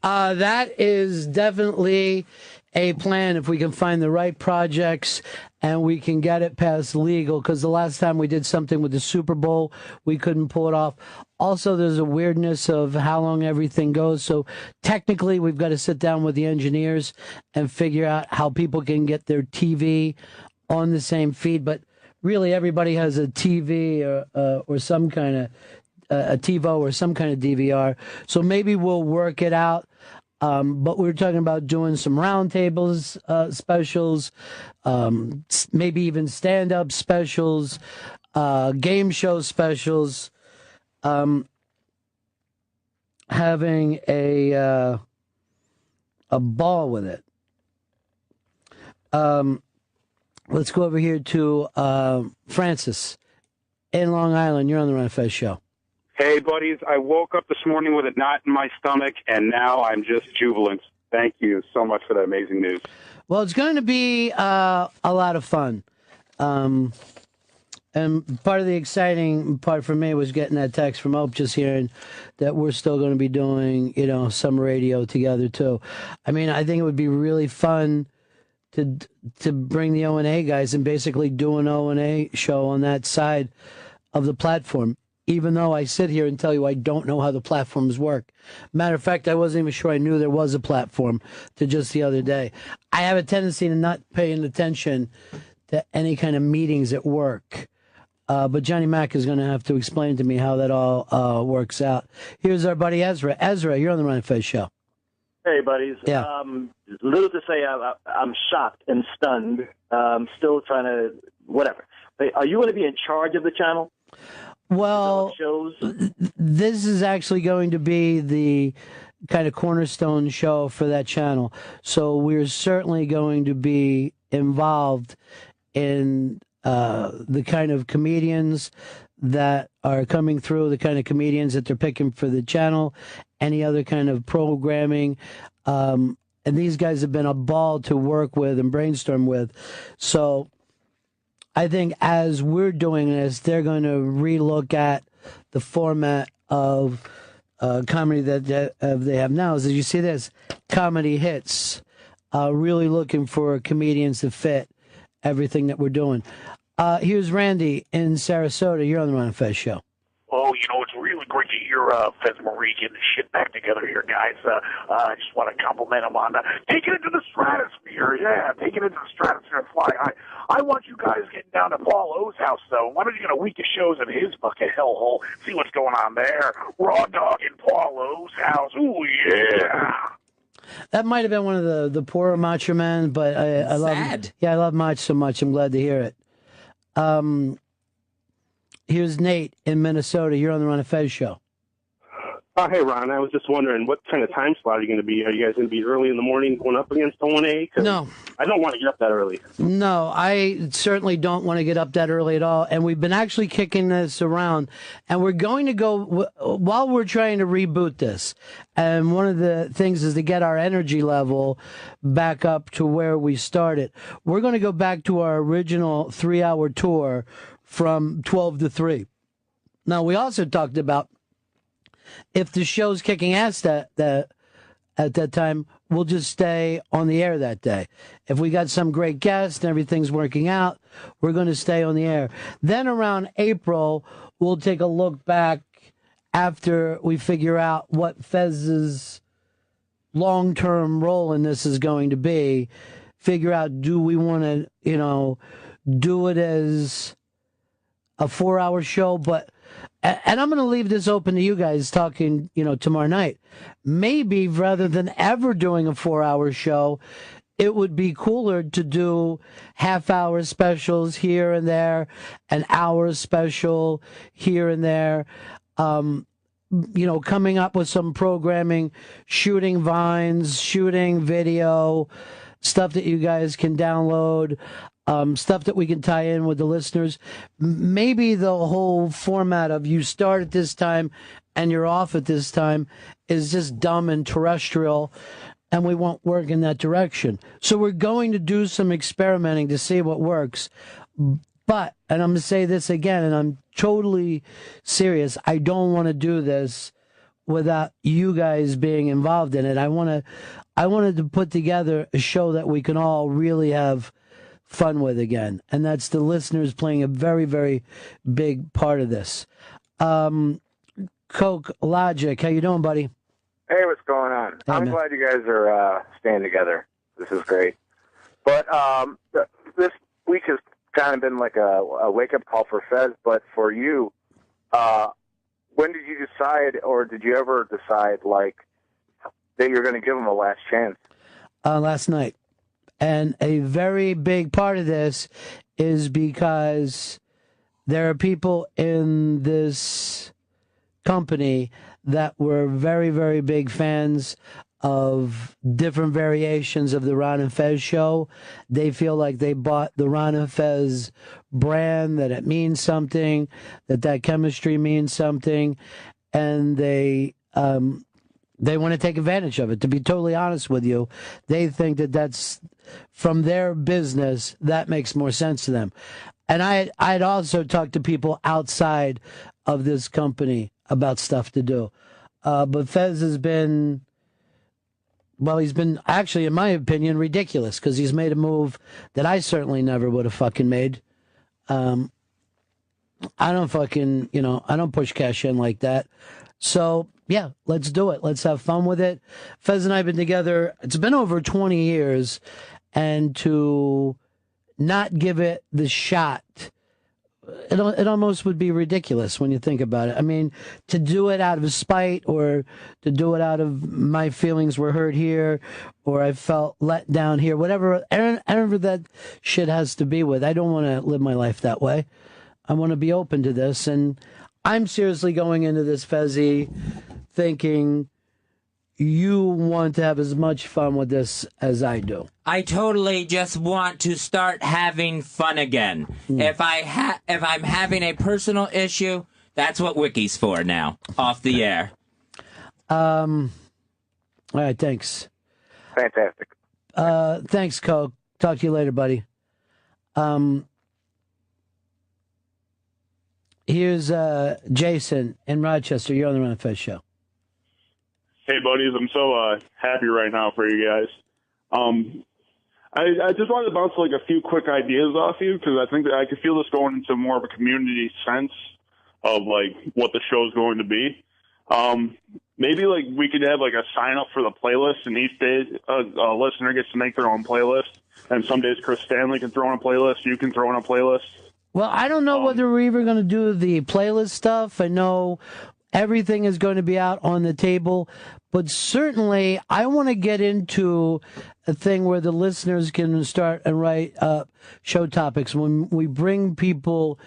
That is definitely a plan if we can find the right projects and we can get it past legal, because the last time we did something with the Super Bowl, we couldn't pull it off. Also, there's a weirdness of how long everything goes. So technically, we've got to sit down with the engineers and figure out how people can get their TV on the same feed. But really, everybody has a TV or some kind of a TiVo or some kind of DVR. So maybe we'll work it out. But we were talking about doing some roundtables specials, maybe even stand-up specials, game show specials, having a ball with it. Let's go over here to Francis in Long Island. You're on the Ron Fez show. Hey, buddies. I woke up this morning with a knot in my stomach, and now I'm just jubilant. Thank you so much for that amazing news. Well, it's going to be a lot of fun. And part of the exciting part for me was getting that text from Opie, just hearing that we're still going to be doing, some radio together, too. I mean, I think it would be really fun to bring the O&A guys and basically do an O&A show on that side of the platform, even though I sit here and tell you I don't know how the platforms work. Matter of fact, I wasn't even sure I knew there was a platform to just the other day. I have a tendency to not paying attention to any kind of meetings at work. But Johnny Mac is going to have to explain to me how that all works out. Here's our buddy Ezra. Ezra, you're on the Ron Fez show. Hey, buddies. Yeah. Little to say, I'm shocked and stunned. Still trying to, whatever. But are you going to be in charge of the channel? Well, shows? This is actually going to be the kind of cornerstone show for that channel. So we're certainly going to be involved in the kind of comedians that are coming through, the kind of comedians that they're picking for the channel, any other kind of programming. And these guys have been a ball to work with and brainstorm with. So I think as we're doing this, they're going to relook at the format of comedy that they have now. As you see this, comedy hits, really looking for comedians to fit everything that we're doing. Here's Randy in Sarasota. You're on the Ron Fez show. Oh, it's really great to hear Fez Marie getting the shit back together here, guys. I just want to compliment him on taking it to the stratosphere. Yeah, taking it to the stratosphere and fly high. I want you guys getting down to Paul O's house, though. Why don't you get a week of shows in his bucket hellhole, see what's going on there. Raw dog in Paul O's house. Ooh, yeah. That might have been one of the poorer Macho Men, but I love him. Yeah, I love Mach so much. I'm glad to hear it. Here's Nate in Minnesota. You're on the Ron Fez show. Hey, Ron. I was just wondering, what kind of time slot are you going to be? Are you guys going to be early in the morning going up against O&A? No. I don't want to get up that early. No, I certainly don't want to get up that early at all. And we've been actually kicking this around. And we're going to go, while we're trying to reboot this, and one of the things is to get our energy level back up to where we started. We're going to go back to our original 3-hour tour from 12 to 3. Now, we also talked about if the show's kicking ass at that time, we'll just stay on the air that day. If we got some great guests and everything's working out, we're going to stay on the air. Then around April, we'll take a look back after we figure out what Fez's long-term role in this is going to be. Figure out, do we want to, do it as a 4-hour show, and I'm going to leave this open to you guys talking, tomorrow night. Maybe rather than ever doing a 4-hour show, it would be cooler to do half-hour specials here and there, an hour special here and there, coming up with some programming, shooting vines, shooting video, stuff that you guys can download. Stuff that we can tie in with the listeners. Maybe the whole format of you start at this time and you're off at this time is just dumb and terrestrial, and we won't work in that direction. So we're going to do some experimenting to see what works. But, and I'm going to say this again, and I'm totally serious, I don't want to do this without you guys being involved in it. I wanted to put together a show that we can all really have fun with again, and that's the listeners playing a very, very big part of this. Coke Logic, how you doing, buddy? Hey, what's going on? Hey, I'm man. glad you guys are staying together. This is great. But this week has kind of been like a wake-up call for Fez, but for you, when did you decide, or did you ever decide, that you're going to give him a last chance? Last night. And a very big part of this is because there are people in this company that were very, very big fans of different variations of the Ron and Fez show. They feel like they bought the Ron and Fez brand, that it means something, that chemistry means something, and they want to take advantage of it. To be totally honest with you, they think that that's, from their business, that makes more sense to them. And I'd also talked to people outside of this company about stuff to do. But Fez has been, well, he's been actually, in my opinion, ridiculous, because he's made a move that I certainly never would have fucking made. I don't fucking, I don't push cash in like that. So, yeah, let's do it. Let's have fun with it. Fez and I have been together, it's been over 20 years, and to not give it the shot, it almost would be ridiculous when you think about it. I mean, to do it out of spite, or to do it out of my feelings were hurt here, or I felt let down here, whatever that shit has to be with. I don't want to live my life that way. I want to be open to this, and I'm seriously going into this, Fezzy, thinking you want to have as much fun with this as I do. I totally just want to start having fun again. If I'm having a personal issue, that's what Wiki's for now, off the air. All right, thanks. Fantastic. Thanks, Coke. Talk to you later, buddy. Here's Jason in Rochester. You're on the Ron and Fez show. Hey, buddies. I'm so happy right now for you guys. I just wanted to bounce like a few quick ideas off you, because I think that I could feel this going into more of a community sense of like what the show's going to be. Maybe like we could have like a sign up for the playlist, and each day a listener gets to make their own playlist. And some days Chris Stanley can throw in a playlist. You can throw in a playlist. Well, I don't know whether we're even going to do the playlist stuff. I know everything is going to be out on the table, but certainly I want to get into a thing where the listeners can start and write show topics. When we bring people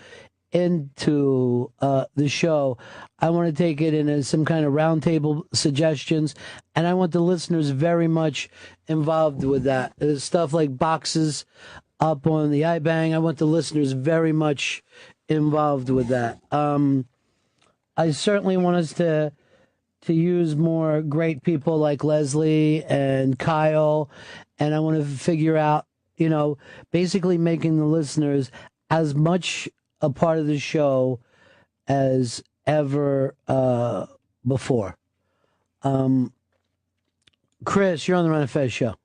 into the show, I want to take it in as some kind of roundtable suggestions, and I want the listeners very much involved with that. There's stuff like boxes up on the iBang. I want the listeners very much involved with that. I certainly want us to use more great people like Leslie and Kyle, and I want to figure out, basically making the listeners as much a part of the show as ever before. Chris, you're on the Ron and Fez show.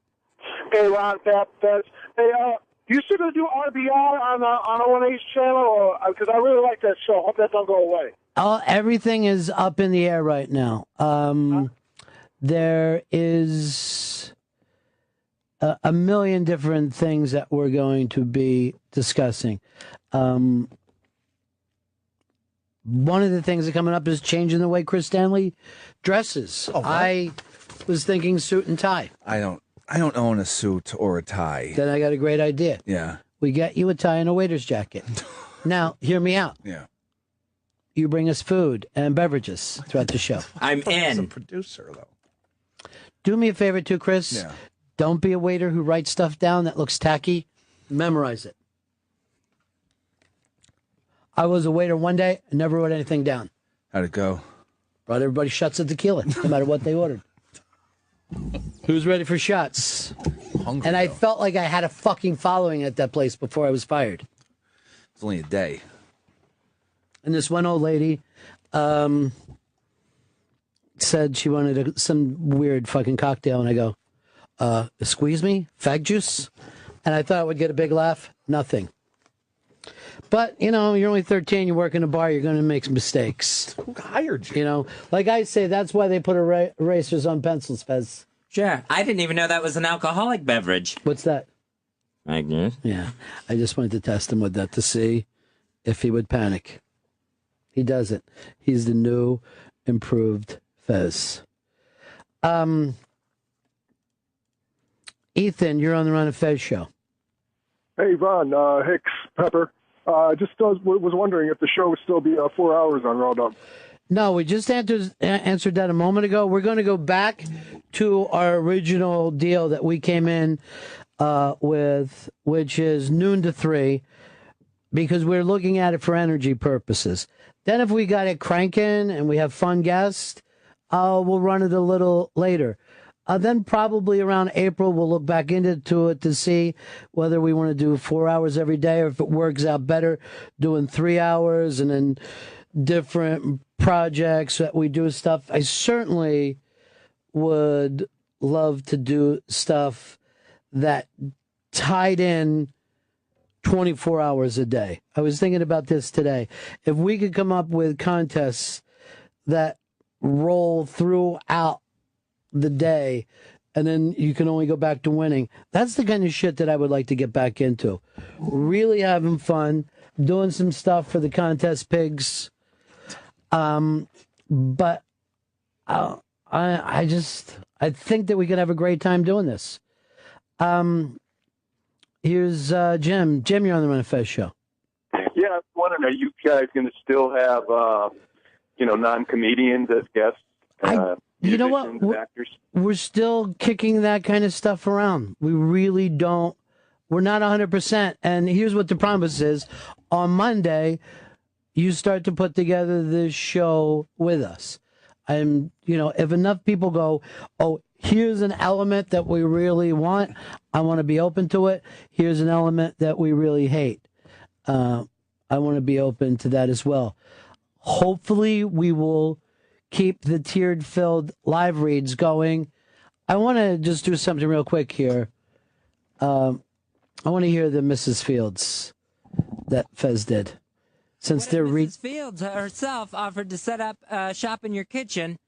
Hey, Ron, Fez. Hey, you still gonna do RBR on the 1H channel, or because I really like that show. Hope that don't go away. Everything is up in the air right now. There is a million different things that we're going to be discussing. One of the things that coming up is changing the way Chris Stanley dresses. I was thinking suit and tie. I don't own a suit or a tie. Then I got a great idea. Yeah. We get you a tie and a waiter's jacket. Now, hear me out. Yeah. You bring us food and beverages throughout the show. I'm in. I'm a producer, though. Do me a favor, too, Chris. Yeah. Don't be a waiter who writes stuff down that looks tacky. Memorize it. I was a waiter one day and never wrote anything down. How'd it go? Brought everybody shots of tequila, no matter what they ordered. Who's ready for shots? Hungry, and I felt like I had a fucking following at that place before I was fired. It's only a day. And this one old lady said she wanted some weird fucking cocktail, and I go, squeeze me? Fag juice? And I thought I would get a big laugh. Nothing. But, you're only 13, you work in a bar, you're going to make some mistakes. Who hired you? Like I say, that's why they put erasers on pencils, Fez. Sure. I didn't even know that was an alcoholic beverage. What's that? I guess. Yeah. I just wanted to test him with that to see if he would panic. He doesn't. He's the new, improved Fez. Ethan, you're on the Ron and Fez show. Hey, Ron, Hicks, Pepper. Just was wondering if the show would still be 4 hours on Raw Dog. No, we just answered that a moment ago. We're going to go back to our original deal that we came in with, which is noon to 3, because we're looking at it for energy purposes. Then if we got it cranking and we have fun guests, we'll run it a little later. Then probably around April, we'll look back into it to see whether we want to do 4 hours every day, or if it works out better doing 3 hours and then different projects that we do stuff. I certainly would love to do stuff that tied in 24 hours a day. I was thinking about this today. If we could come up with contests that roll throughout the day, and then you can only go back to winning. That's the kind of shit that I would like to get back into. Really having fun, doing some stuff for the contest pigs. But I think that we could have a great time doing this. Here's Jim. Jim, you're on the Ron and Fez show. Yeah, I was wondering, are you guys going to still have, non-comedians as guests? You know what? We're still kicking that kind of stuff around. We really don't. We're not 100%. And here's what the promise is. On Monday, you start to put together this show with us. And, if enough people go, oh, here's an element that we really want, I want to be open to it. Here's an element that we really hate. I want to be open to that as well. Hopefully, we will keep the tiered filled live reads going. I want to just do something real quick here. I want to hear the Mrs. Fields that Fez did. Since they're Mrs. Fields herself offered to set up shop in your kitchen,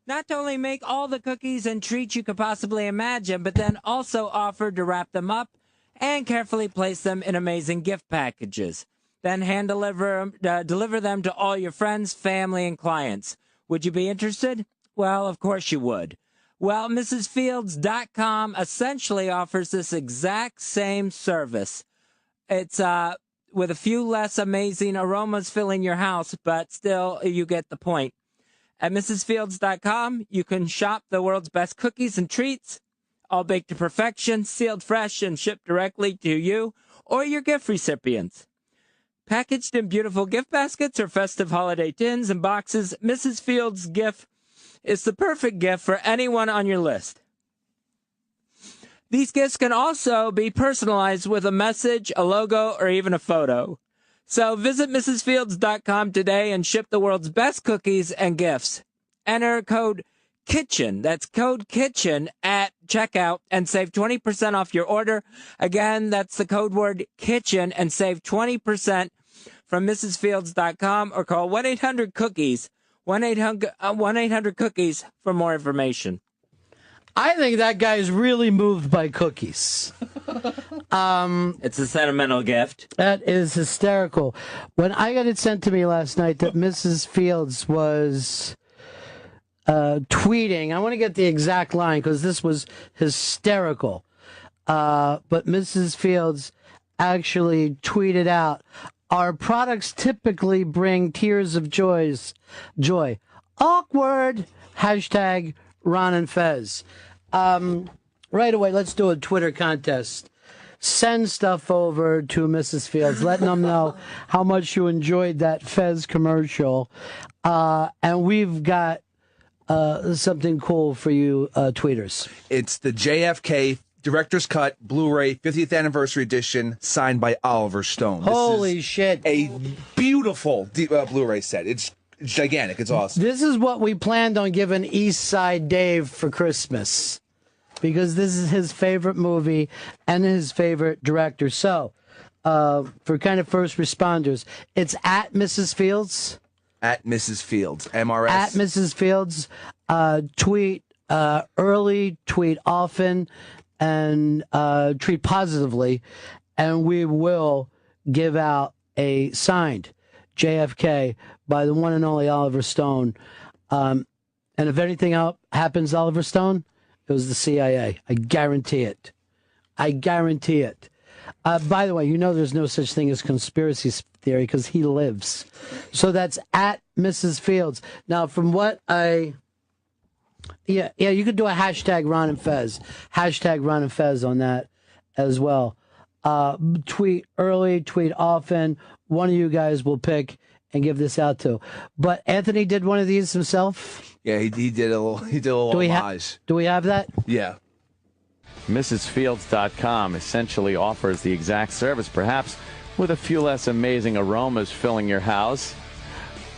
not to only make all the cookies and treats you could possibly imagine, but then also offered to wrap them up and carefully place them in amazing gift packages. Then hand deliver them to all your friends, family, and clients. Would you be interested? Well, of course you would. Well, MrsFields.com essentially offers this exact same service. It's with a few less amazing aromas filling your house, but still you get the point. At MrsFields.com, you can shop the world's best cookies and treats, all baked to perfection, sealed fresh, and shipped directly to you or your gift recipients. Packaged in beautiful gift baskets or festive holiday tins and boxes, Mrs. Fields' gift is the perfect gift for anyone on your list. These gifts can also be personalized with a message, a logo, or even a photo. So visit MrsFields.com today and ship the world's best cookies and gifts. Enter code KITCHEN, that's code KITCHEN at checkout, and save 20% off your order. Again, that's the code word KITCHEN, and save 20% from MrsFields.com, or call 1-800-COOKIES, 1-800-COOKIES for more information. I think that guy's really moved by cookies. It's a sentimental gift. That is hysterical. When I got it sent to me last night that Mrs. Fields was tweeting, I want to get the exact line because this was hysterical. But Mrs. Fields actually tweeted out, "Our products typically bring tears of joy. Awkward. Hashtag Ron and Fez." Right away, let's do a Twitter contest. Send stuff over to Mrs. Fields, letting them know how much you enjoyed that Fez commercial. And we've got something cool for you tweeters. It's the JFK Director's Cut Blu-ray 50th Anniversary Edition, signed by Oliver Stone. Holy shit. A beautiful Blu-ray set. It's gigantic. It's awesome. This is what we planned on giving East Side Dave for Christmas, because this is his favorite movie and his favorite director. So, for kind of first responders, it's at Mrs. Fields. At Mrs. Fields, MRS. At Mrs. Fields. Tweet early, tweet often, and tweet positively, and we will give out a signed JFK by the one and only Oliver Stone. And if anything happens to Oliver Stone, it was the CIA. I guarantee it. I guarantee it. By the way, there's no such thing as conspiracy theory because he lives. So that's at Mrs. Fields. Now, from what yeah, you could do a hashtag Ron and Fez. Hashtag Ron and Fez on that as well. Tweet early, tweet often. One of you guys will pick and give this out to. But Anthony did one of these himself. Yeah, he did a little homage. Do we have that? Yeah. MrsFields.com essentially offers the exact service, perhaps with a few less amazing aromas filling your house.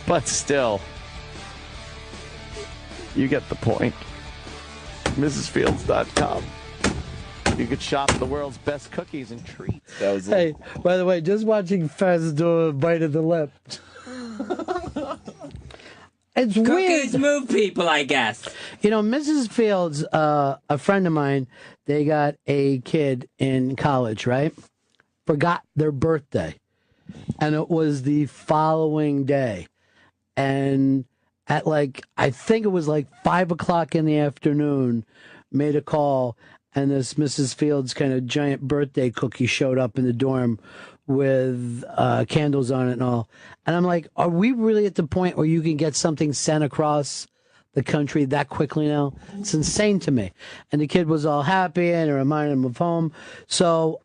But still, you get the point. MrsFields.com. You could shop the world's best cookies and treats. Hey, by the way, just watching Fez do a bite of the lip. It's Cookies weird. move people, I guess. You know, Mrs. Fields, a friend of mine, they got a kid in college, right? Forgot their birthday. And it was the following day. And at I think it was 5 o'clock in the afternoon, made a call, and this Mrs. Fields kind of giant birthday cookie showed up in the dorm with candles on it and all. And I'm like, are we really at the point where you can get something sent across the country that quickly now? It's insane to me. And the kid was all happy and it reminded him of home. So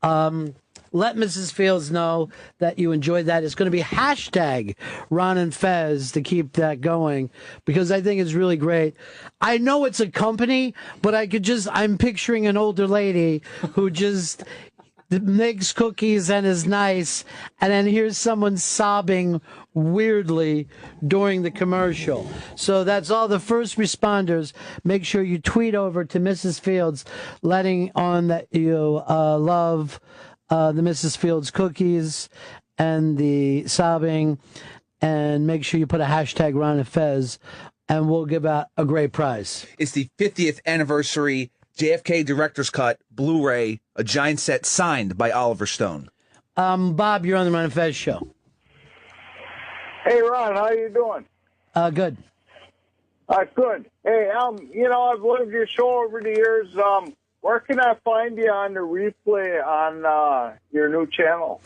let Mrs. Fields know that you enjoyed that. It's going to be hashtag Ron and Fez to keep that going because I think it's really great. I know it's a company, but I'm picturing an older lady who just makes cookies and is nice, and then here's someone sobbing weirdly during the commercial. So that's all the first responders. Make sure you tweet over to Mrs. Fields, letting on that you love the Mrs. Fields cookies and the sobbing, and make sure you put a hashtag Ron and Fez, and we'll give out a great prize. It's the 50th anniversary JFK Director's Cut Blu-ray, a giant set signed by Oliver Stone. Bob, you're on the Ron and Fez show. Hey, Ron, how you doing? Good. Good. Hey, I've loved your show over the years. Where can I find you on the replay on your new channel?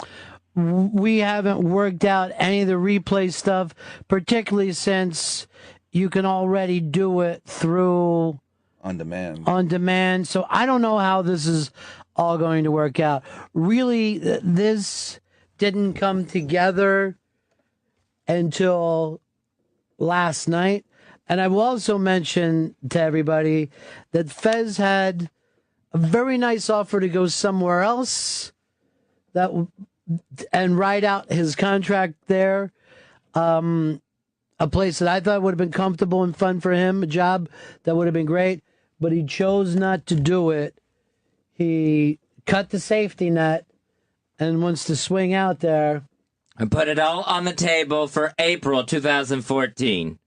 We haven't worked out any of the replay stuff, particularly since you can already do it through On demand. On demand. So I don't know how this is all going to work out. Really, this didn't come together until last night. And I will also mention to everybody that Fez had a very nice offer to go somewhere else and ride out his contract there. A place that I thought would have been comfortable and fun for him, a job that would have been great. But he chose not to do it. He cut the safety net and wants to swing out there. And put it all on the table for April 2014.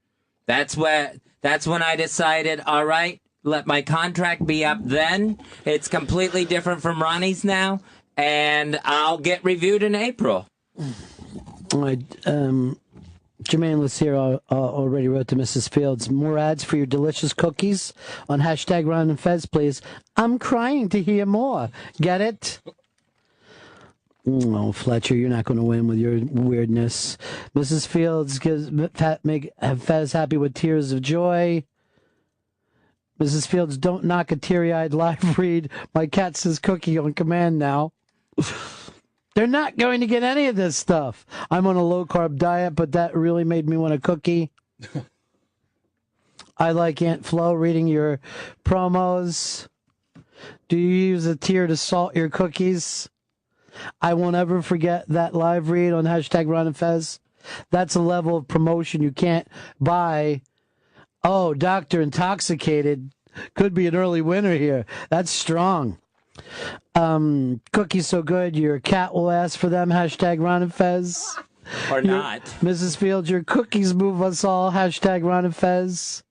That's when I decided, all right, let my contract be up then. It's completely different from Ronnie's now, and I'll get reviewed in April. All right, Jermaine Lacier already wrote to Mrs. Fields, more ads for your delicious cookies on hashtag Ron and Fez, please. I'm crying to hear more. Get it? Oh, Fletcher, you're not going to win with your weirdness. Mrs. Fields make Fez happy with tears of joy. Mrs. Fields, don't knock a teary-eyed live read. My cat says cookie on command now. They're not going to get any of this stuff. I'm on a low-carb diet, but that really made me want a cookie. I like Aunt Flo reading your promos. Do you use a tear to salt your cookies? I won't ever forget that live read on hashtag Ron and Fez. That's a level of promotion you can't buy. Oh, Dr. Intoxicated could be an early winner here. That's strong. Cookies so good, your cat will ask for them. Hashtag Ron and Fez. Or not. Mrs. Fields, your cookies move us all. Hashtag Ron and Fez.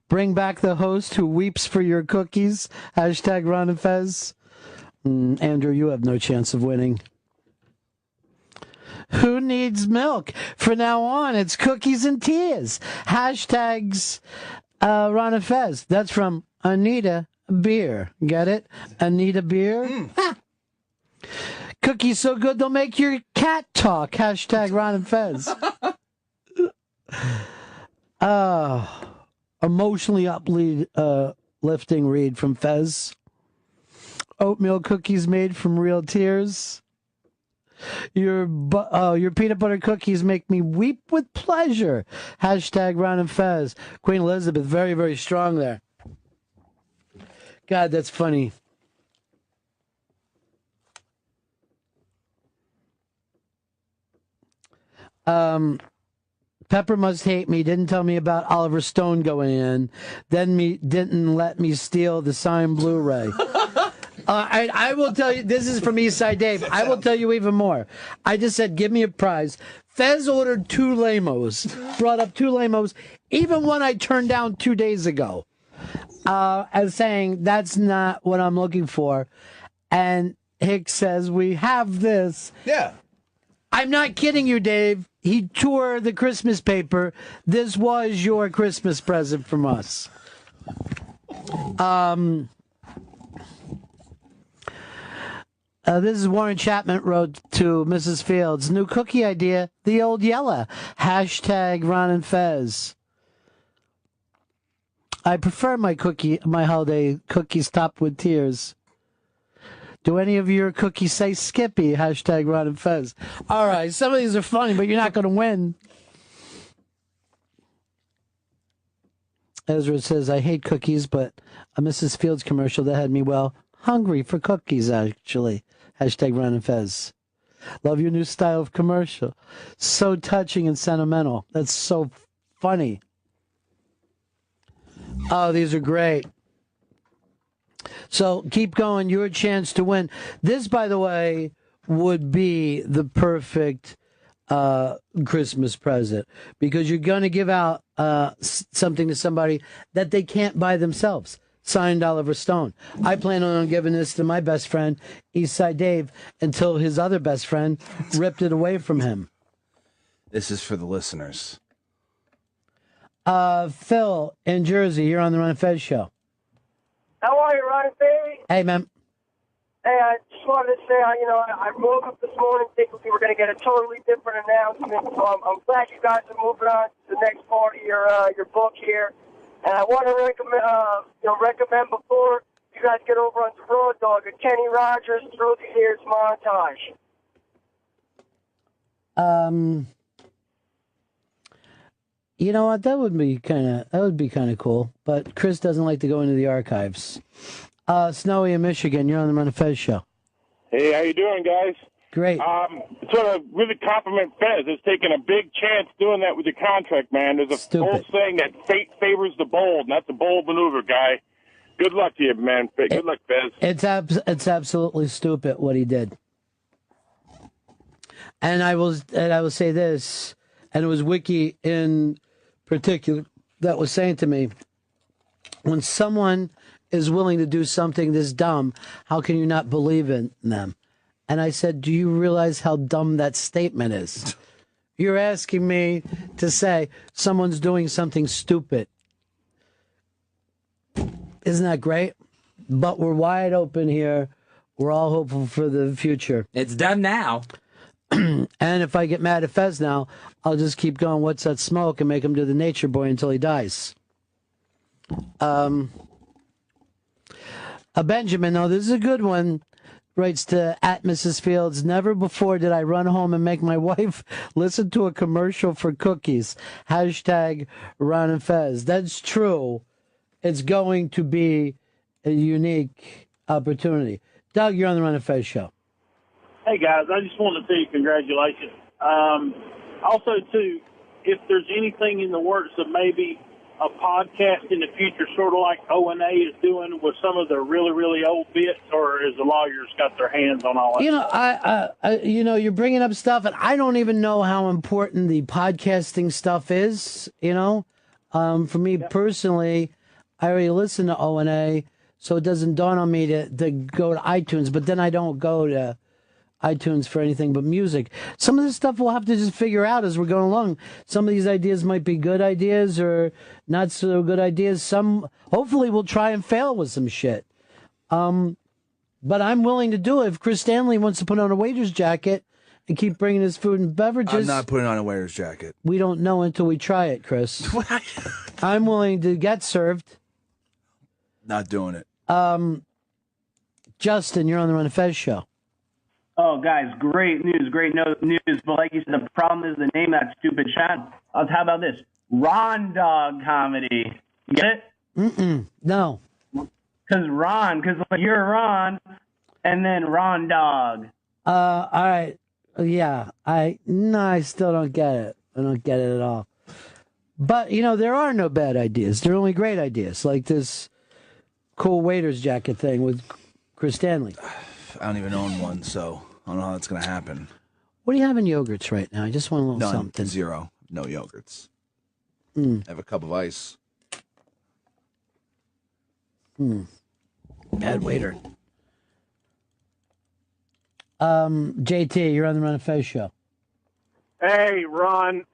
Bring back the host who weeps for your cookies. Hashtag Ron and Fez. Andrew, you have no chance of winning. Who needs milk? From now on, it's cookies and tears. Hashtags Ron and Fez. That's from Anita Beer. Get it? Anita Beer? Cookies so good they'll make your cat talk. Hashtag Ron and Fez. Emotionally uplifting read from Fez. Oatmeal cookies made from real tears. Your peanut butter cookies make me weep with pleasure. Hashtag Ron and Fez. Queen Elizabeth, very, very strong there. God, that's funny. Pepper must hate me. Didn't tell me about Oliver Stone going in. Didn't let me steal the signed Blu-ray. I will tell you, this is from Eastside Dave. I will tell you even more. I just said, give me a prize. Fez ordered 2 Lamos, brought up 2 Lamos, even one I turned down 2 days ago, as saying, that's not what I'm looking for. And Hicks says, we have this. Yeah. I'm not kidding you, Dave. He tore the Christmas paper. This was your Christmas present from us. This is Warren Chapman wrote to Mrs. Fields. New cookie idea, the old yella. Hashtag Ron and Fez. I prefer my holiday cookies topped with tears. Do any of your cookies say Skippy? Hashtag Ron and Fez. All right, some of these are funny, but you're not going to win. Ezra says, I hate cookies, but a Mrs. Fields commercial that had me, hungry for cookies, actually. Hashtag Ron and Fez. Love your new style of commercial. So touching and sentimental. That's so funny. Oh, these are great. So keep going. Your chance to win. This, by the way, would be the perfect Christmas present because you're going to give out something to somebody that they can't buy themselves. Signed Oliver Stone. I plan on giving this to my best friend, Eastside Dave, until his other best friend ripped it away from him. This is for the listeners. Phil in Jersey, you're on the Ron and Fez show. How are you, Ron and Fez? Hey, man. Hey, I just wanted to say, I woke up this morning thinking we were going to get a totally different announcement. So I'm glad you guys are moving on to the next part of your book here. And I want to recommend before you guys get over onto Raw Dog a Kenny Rogers Through the Years montage. You know what? That would be kind of cool. But Chris doesn't like to go into the archives. Snowy in Michigan, you're on the Ron and Fez show. Hey, how you doing, guys? Great. Sort of really compliment Fez. It's taking a big chance doing that with your contract, man. There's a old saying that fate favors the bold, and that's a bold maneuver, guy. Good luck to you, man. Good luck, Fez. It's absolutely stupid what he did. And I will say this, and it was Wiki in particular that was saying to me, when someone is willing to do something this dumb, how can you not believe in them? And I said, do you realize how dumb that statement is? You're asking me to say someone's doing something stupid. Isn't that great? But we're wide open here. We're all hopeful for the future. It's done now. And if I get mad at Fez now, I'll just keep going, what's that smoke, and make him do the nature boy until he dies. A Benjamin, though, this is a good one. Writes to @Mrs. Fields, never before did I run home and make my wife listen to a commercial for cookies. Hashtag Ron and Fez. That's true. It's going to be a unique opportunity. Doug, you're on the Ron and Fez show. Hey, guys, I just want to say congratulations. Also, too, if there's anything in the works of maybe a podcast in the future, sort of like O&A is doing with some of the really, really old bits, or has the lawyers got their hands on all that? You're bringing up stuff, and I don't even know how important the podcasting stuff is, For me personally, I already listen to O&A, so it doesn't dawn on me to go to iTunes, but then I don't go to iTunes for anything but music. Some of this stuff we'll have to just figure out as we're going along. Some of these ideas might be good ideas or not so good ideas. Some, hopefully, we'll try and fail with some shit. But I'm willing to do it if Chris Stanley wants to put on a waiter's jacket and keep bringing his food and beverages. I'm not putting on a waiter's jacket. We don't know until we try it, Chris. I'm willing to get served. Not doing it. Justin, you're on the Ron and Fez show. Oh, guys, great news, news. But like you said, the problem is the name of that stupid channel. How about this? Ron Dog Comedy. You get it? No. Because like you're Ron, and then Ron Dog. All right. Yeah. I still don't get it. I don't get it at all. But, there are no bad ideas. There are only great ideas, like this cool waiter's jacket thing with Chris Stanley. I don't even own one, so I don't know how that's going to happen. What do you have in yogurts right now? I just want a little None. something. Zero. No yogurts. I have a cup of ice. Bad waiter. JT, you're on the Ron and Fez show. Hey, Ron,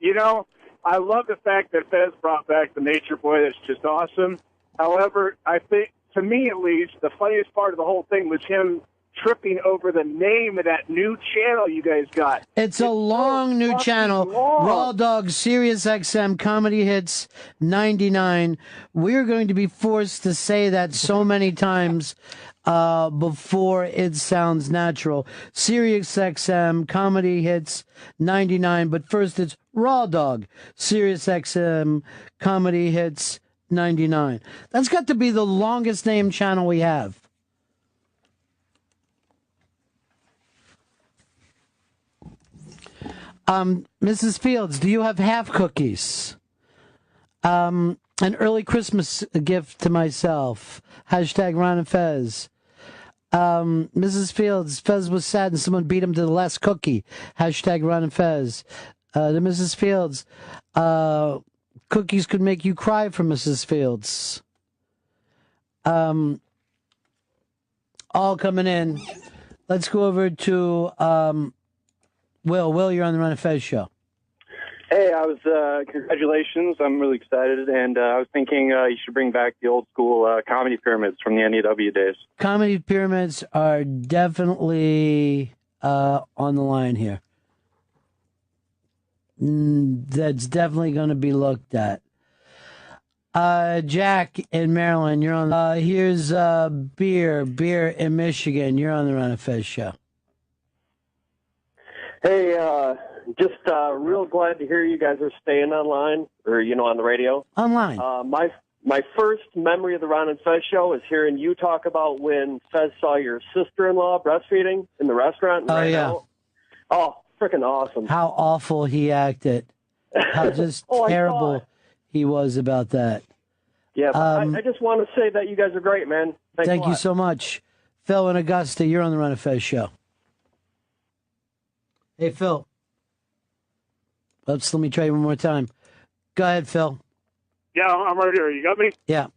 I love the fact that Fez brought back the Nature Boy. That's just awesome. However, I think, to me at least, the funniest part of the whole thing was him tripping over the name of that new channel you guys got. It's a long new channel. long. Raw Dog, Sirius XM, Comedy Hits 99. We're going to be forced to say that so many times before it sounds natural. Sirius XM, Comedy Hits 99. But first it's Raw Dog, Sirius XM, Comedy Hits 99. That's got to be the longest named channel we have. Mrs. Fields, do you have half cookies? An early Christmas gift to myself. Hashtag Ron and Fez. Mrs. Fields, Fez was sad and someone beat him to the last cookie. Hashtag Ron and Fez. To Mrs. Fields, cookies could make you cry for Mrs. Fields. All coming in. Let's go over to Will. Will, you're on the Ron and Fez show. Hey, congratulations. I'm really excited. And I was thinking you should bring back the old school comedy pyramids from the NEW days. Comedy pyramids are definitely on the line here. That's definitely going to be looked at. Jack in Maryland, you're on. Here's Beer in Michigan. You're on the Ron and Fez show. Hey, just real glad to hear you guys are staying online, or on the radio. Online. My first memory of the Ron and Fez show is hearing you talk about when Fez saw your sister-in-law breastfeeding in the restaurant. Oh, yeah. Out. Oh, freaking awesome. How awful he acted. How just terrible he was about that. Yeah, but I just want to say that you guys are great, man. Thanks Thank a you lot. so much. Phil in Augusta, you're on the Ron and Fez show. Hey, Phil. Oops, let me try you one more time. Go ahead, Phil. Yeah, I'm right here. You got me? Yeah.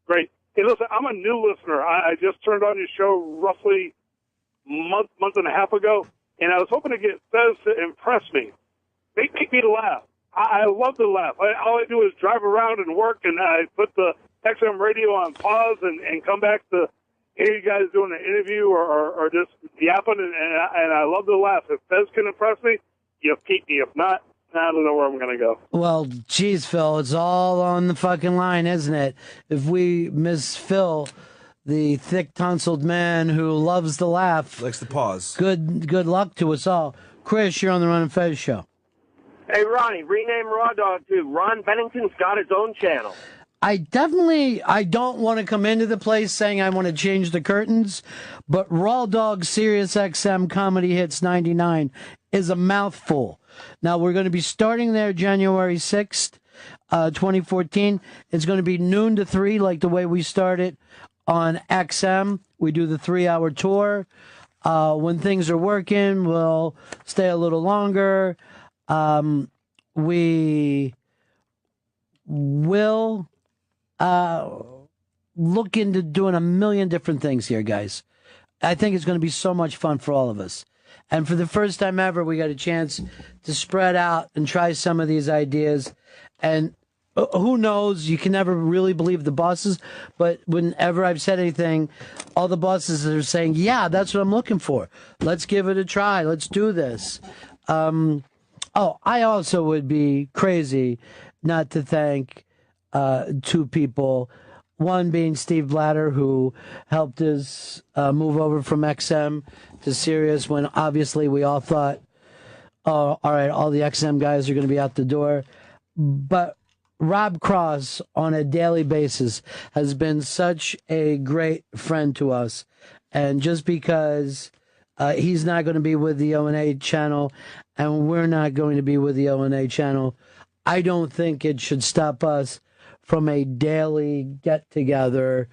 Great. Hey, listen, I'm a new listener. I just turned on your show roughly month and a half ago, and I was hoping to get Fez to impress me. Make me to laugh. I love to laugh. All I do is drive around and work, and I put the XM radio on pause and come back to hear you guys doing an interview or just yapping, and I love to laugh. If Fez can impress me, you keep me. If not, I don't know where I'm going to go. Well, geez, Phil, it's all on the fucking line, isn't it? If we miss Phil, the thick-tonsiled man who loves to laugh, likes to pause. Good luck to us all. Chris, you're on the Ron and Fez show. Hey, Ronnie, rename Raw Dog to Ron Bennington's got his own channel. I don't want to come into the place saying I want to change the curtains, but Raw Dog Sirius XM Comedy Hits 99 is a mouthful. Now, we're going to be starting there January 6th, 2014. It's going to be noon to 3, like the way we started on XM. We do the 3-hour tour. When things are working, we'll stay a little longer. We will look into doing a million different things here, guys. I think it's going to be so much fun for all of us. And for the first time ever, we got a chance to spread out and try some of these ideas. And who knows? You can never really believe the bosses, but whenever I've said anything, all the bosses are saying, yeah, that's what I'm looking for. Let's give it a try. Let's do this. I also would be crazy not to thank two people. One being Steve Blatter, who helped us move over from XM to Sirius when obviously we all thought, oh, all right, all the XM guys are going to be out the door. But Rob Cross, on a daily basis, has been such a great friend to us. And just because he's not going to be with the O&A channel and we're not going to be with the O&A channel, I don't think it should stop us from a daily get-together,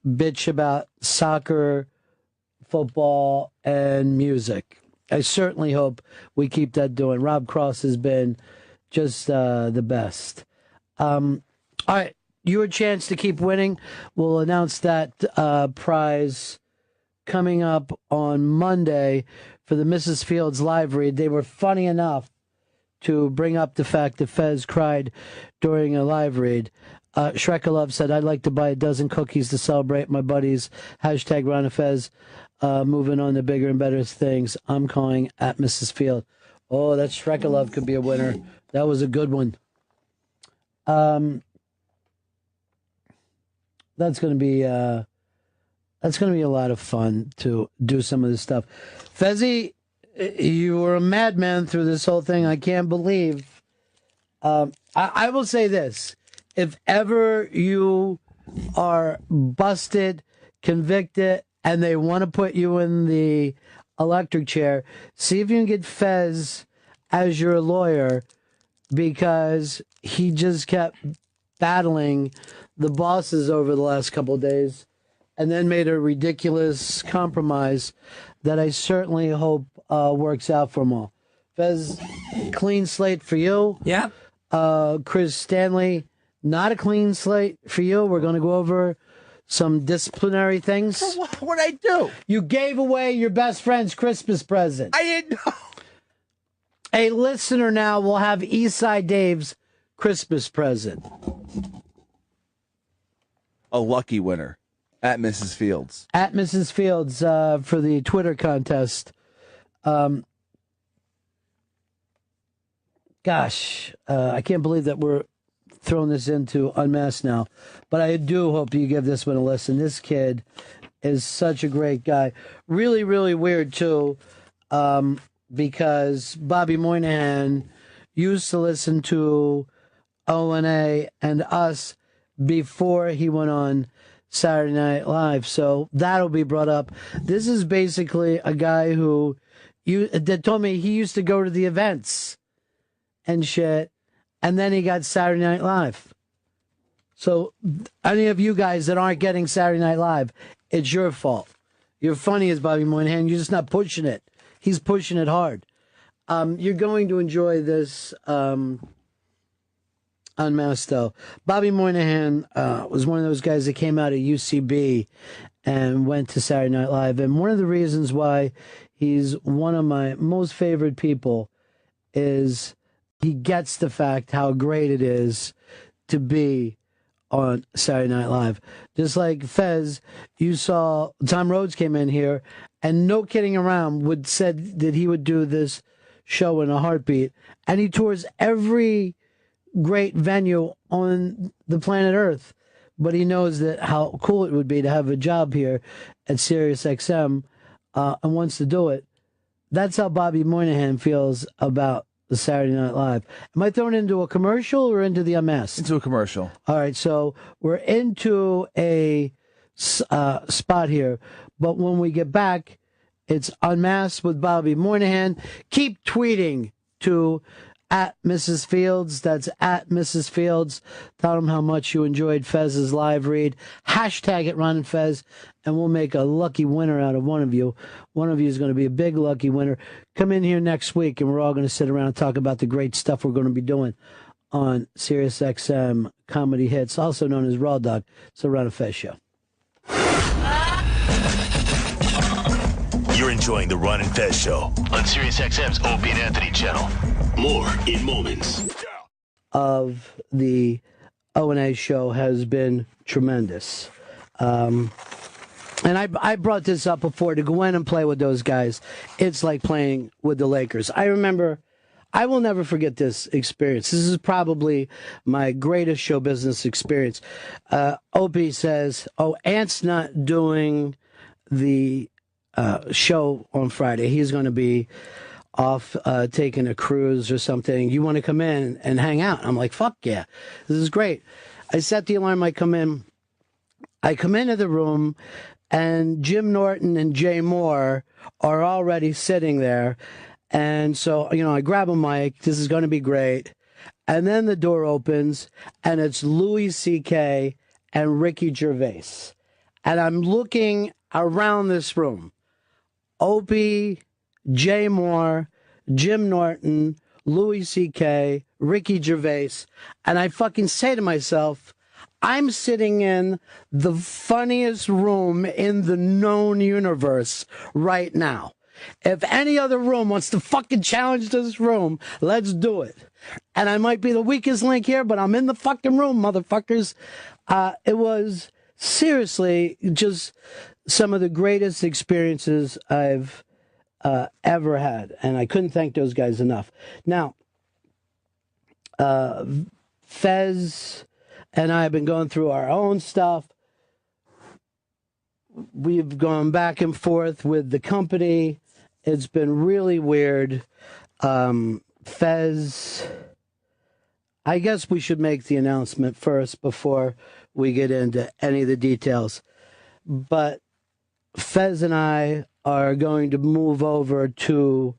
bitch about soccer, football, and music. I certainly hope we keep that doing. Rob Cross has been just the best. All right, your chance to keep winning. We'll announce that prize coming up on Monday for the Mrs. Fields live read. They were funny enough to bring up the fact that Fez cried during a live read. Shrekalov said, I'd like to buy a dozen cookies to celebrate my buddies. Hashtag Ron and Fez, moving on to bigger and better things. I'm calling at Mrs. Field. Oh, that Shrekalov could be a winner. That was a good one. That's going to be a lot of fun to do some of this stuff. Fezzy, you were a madman through this whole thing. I can't believe. I will say this: if ever you are busted, convicted, and they want to put you in the electric chair, see if you can get Fez as your lawyer, because he just kept battling the bosses over the last couple of days and then made a ridiculous compromise that I certainly hope works out for them all. Fez, clean slate for you. Yeah. Chris Stanley, not a clean slate for you. We're going to go over some disciplinary things. What'd I do? You gave away your best friend's Christmas present. I didn't know. A listener now will have Eastside Dave's Christmas present. A lucky winner at Mrs. Fields. At Mrs. Fields for the Twitter contest. Gosh, I can't believe that we're throwing this into Unmasked now. But I do hope you give this one a listen. This kid is such a great guy. Really, really weird, too, because Bobby Moynihan used to listen to O&A and us before he went on Saturday Night Live. So that'll be brought up. This is basically a guy that told me he used to go to the events and shit, and then he got Saturday Night Live. So any of you guys that aren't getting Saturday Night Live, it's your fault. You're funny as Bobby Moynihan. You're just not pushing it. He's pushing it hard. You're going to enjoy this Unmasked, though. Bobby Moynihan was one of those guys that came out of UCB and went to Saturday Night Live. And one of the reasons why he's one of my most favorite people is he gets the fact how great it is to be on Saturday Night Live. Just like Fez, you saw Tom Rhodes came in here and no kidding around said that he would do this show in a heartbeat. And he tours every great venue on the planet Earth, but he knows that how cool it would be to have a job here at Sirius XM and wants to do it. That's how Bobby Moynihan feels about the Saturday Night Live. Am I thrown into a commercial or into the Unmasked? Into a commercial. All right, so we're into a spot here, but when we get back, it's Unmasked with Bobby Moynihan. Keep tweeting to at Mrs. Fields. That's at Mrs. Fields. Tell them how much you enjoyed Fez's live read. Hashtag it Ron and Fez, and we'll make a lucky winner out of one of you. One of you is going to be a big lucky winner. Come in here next week, and we're all going to sit around and talk about the great stuff we're going to be doing on Sirius XM Comedy Hits, also known as Raw Dog. It's the Ron and Fez Show. You're enjoying the Ron and Fez Show on Sirius XM's Opie and Anthony channel. More in moments. of the O&A show has been tremendous. And I brought this up before, to go in and play with those guys. It's like playing with the Lakers. I will never forget this experience. This is probably my greatest show business experience. Opie says, "Oh, Ant's not doing the show on Friday. He's going to be off taking a cruise or something. You want to come in and hang out?" I'm like, "Fuck yeah, this is great." I set the alarm. I come into the room, and Jim Norton and Jay Moore are already sitting there. And so, I grab a mic. This is going to be great. And then the door opens, and it's Louis C.K. and Ricky Gervais. And I'm looking around this room. Opie, Jay Moore, Jim Norton, Louis C.K., Ricky Gervais. And I fucking say to myself, I'm sitting in the funniest room in the known universe right now. If any other room wants to fucking challenge this room, let's do it. And I might be the weakest link here, but I'm in the fucking room, motherfuckers. It was seriously just some of the greatest experiences I've ever had. And I couldn't thank those guys enough. Now, Fez and I have been going through our own stuff. We've gone back and forth with the company. It's been really weird. Fez, I guess we should make the announcement first before we get into any of the details. But Fez and I are going to move over to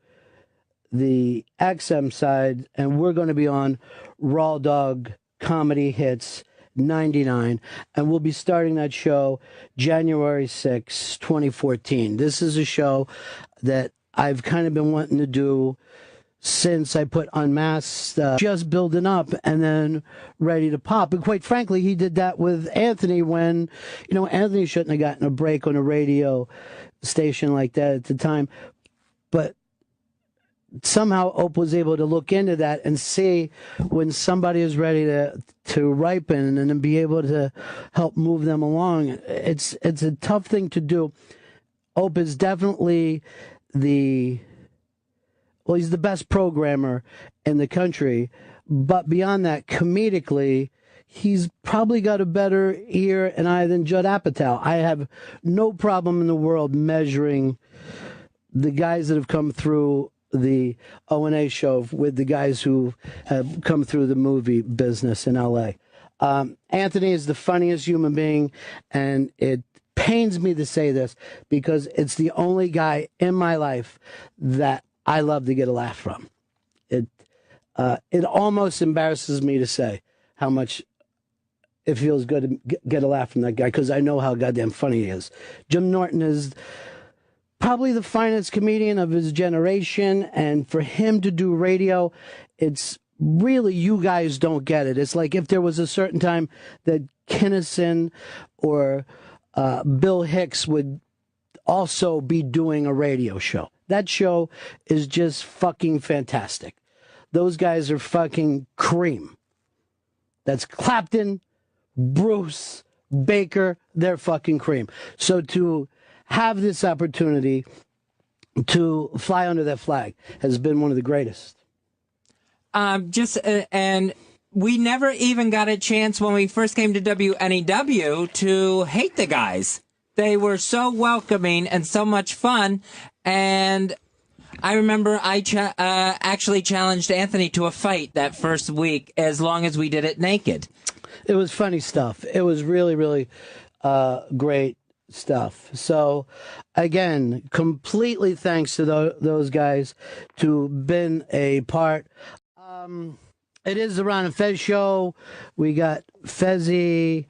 the XM side, and we're going to be on Raw Dog Comedy Hits 99, and we'll be starting that show January 6, 2014. This is a show that I've kind of been wanting to do since I put Unmasked, just building up and then ready to pop. And quite frankly, he did that with Anthony when, Anthony shouldn't have gotten a break on a radio station like that at the time. But somehow Ope was able to look into that and see when somebody is ready to ripen and then be able to help move them along. It's a tough thing to do. Ope is definitely he's the best programmer in the country, but beyond that, comedically, he's probably got a better ear and eye than Judd Apatow. I have no problem in the world measuring the guys that have come through the O&A show with the guys who have come through the movie business in L.A. Anthony is the funniest human being, and it pains me to say this because it's the only guy in my life that I love to get a laugh from. It almost embarrasses me to say how much it feels good to get a laugh from that guy because I know how goddamn funny he is. Jim Norton is probably the finest comedian of his generation, and for him to do radio, it's really, you guys don't get it. It's like if there was a certain time that Kinnison or Bill Hicks would also be doing a radio show. That show is just fucking fantastic. Those guys are fucking cream. That's Clapton, Bruce, Baker, they're fucking cream. So to have this opportunity to fly under that flag has been one of the greatest. And we never even got a chance when we first came to WNEW to hate the guys. They were so welcoming and so much fun. And I remember I actually challenged Anthony to a fight that first week as long as we did it naked. It was funny stuff. It was really, really great stuff. So, again, completely thanks to those guys to been a part. It is the Ron and Fez show. We got Fezzy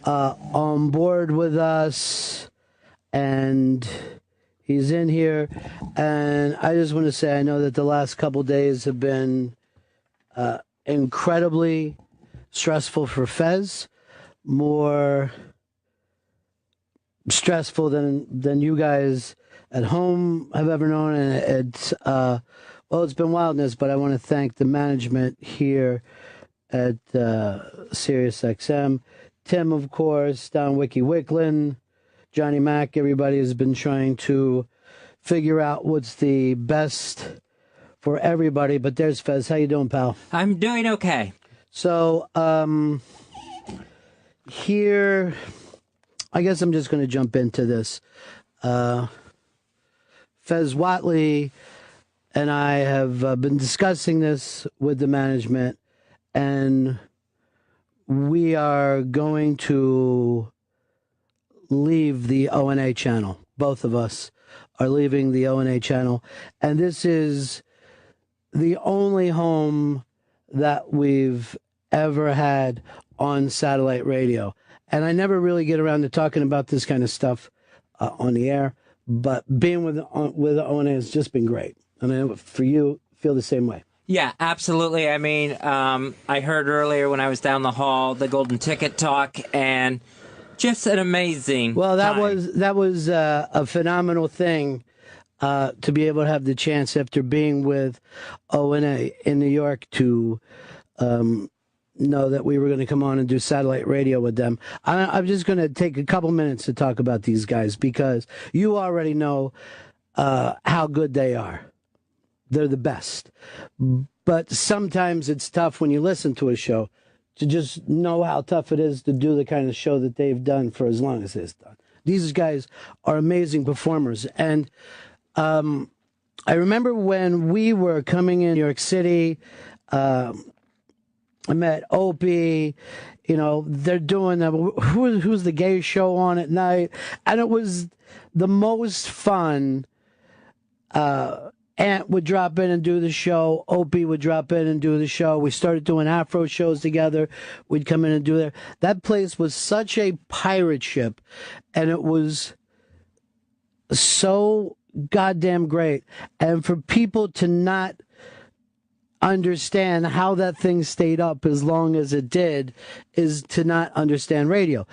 on board with us, and he's in here. And I just want to say, I know that the last couple days have been incredibly stressful for Fez, more stressful than you guys at home have ever known. And it's been wildness, but I want to thank the management here at Sirius XM. Tim, of course, Don Wiki Wicklin, Johnny Mac. Everybody has been trying to figure out what's the best for everybody. But there's Fez. How you doing, pal? I'm doing okay. So here, I guess I'm just going to jump into this. Fez Whatley and I have been discussing this with the management, and we are going to leave the O&A channel. Both of us are leaving the O&A channel, and this is the only home that we've ever had on satellite radio. And I never really get around to talking about this kind of stuff on the air, but being with the O&A has just been great. And I know for you, feel the same way. Yeah, absolutely. I mean, I heard earlier when I was down the hall the Golden Ticket talk, and just an amazing. Well, that was a phenomenal thing to be able to have the chance after being with O&A in New York to know that we were going to come on and do satellite radio with them. I'm just going to take a couple minutes to talk about these guys because you already know how good they are. They're the best. But sometimes it's tough when you listen to a show to just know how tough it is to do the kind of show that they've done for as long as it's done. These guys are amazing performers. And I remember when we were coming in New York City, I met Opie, they're doing who's the gay show on at night. And it was the most fun. Ant would drop in and do the show. Opie would drop in and do the show. We started doing Afro shows together. We'd come in and do that. That place was such a pirate ship, and it was so goddamn great. And for people to not understand how that thing stayed up as long as it did is to not understand radio.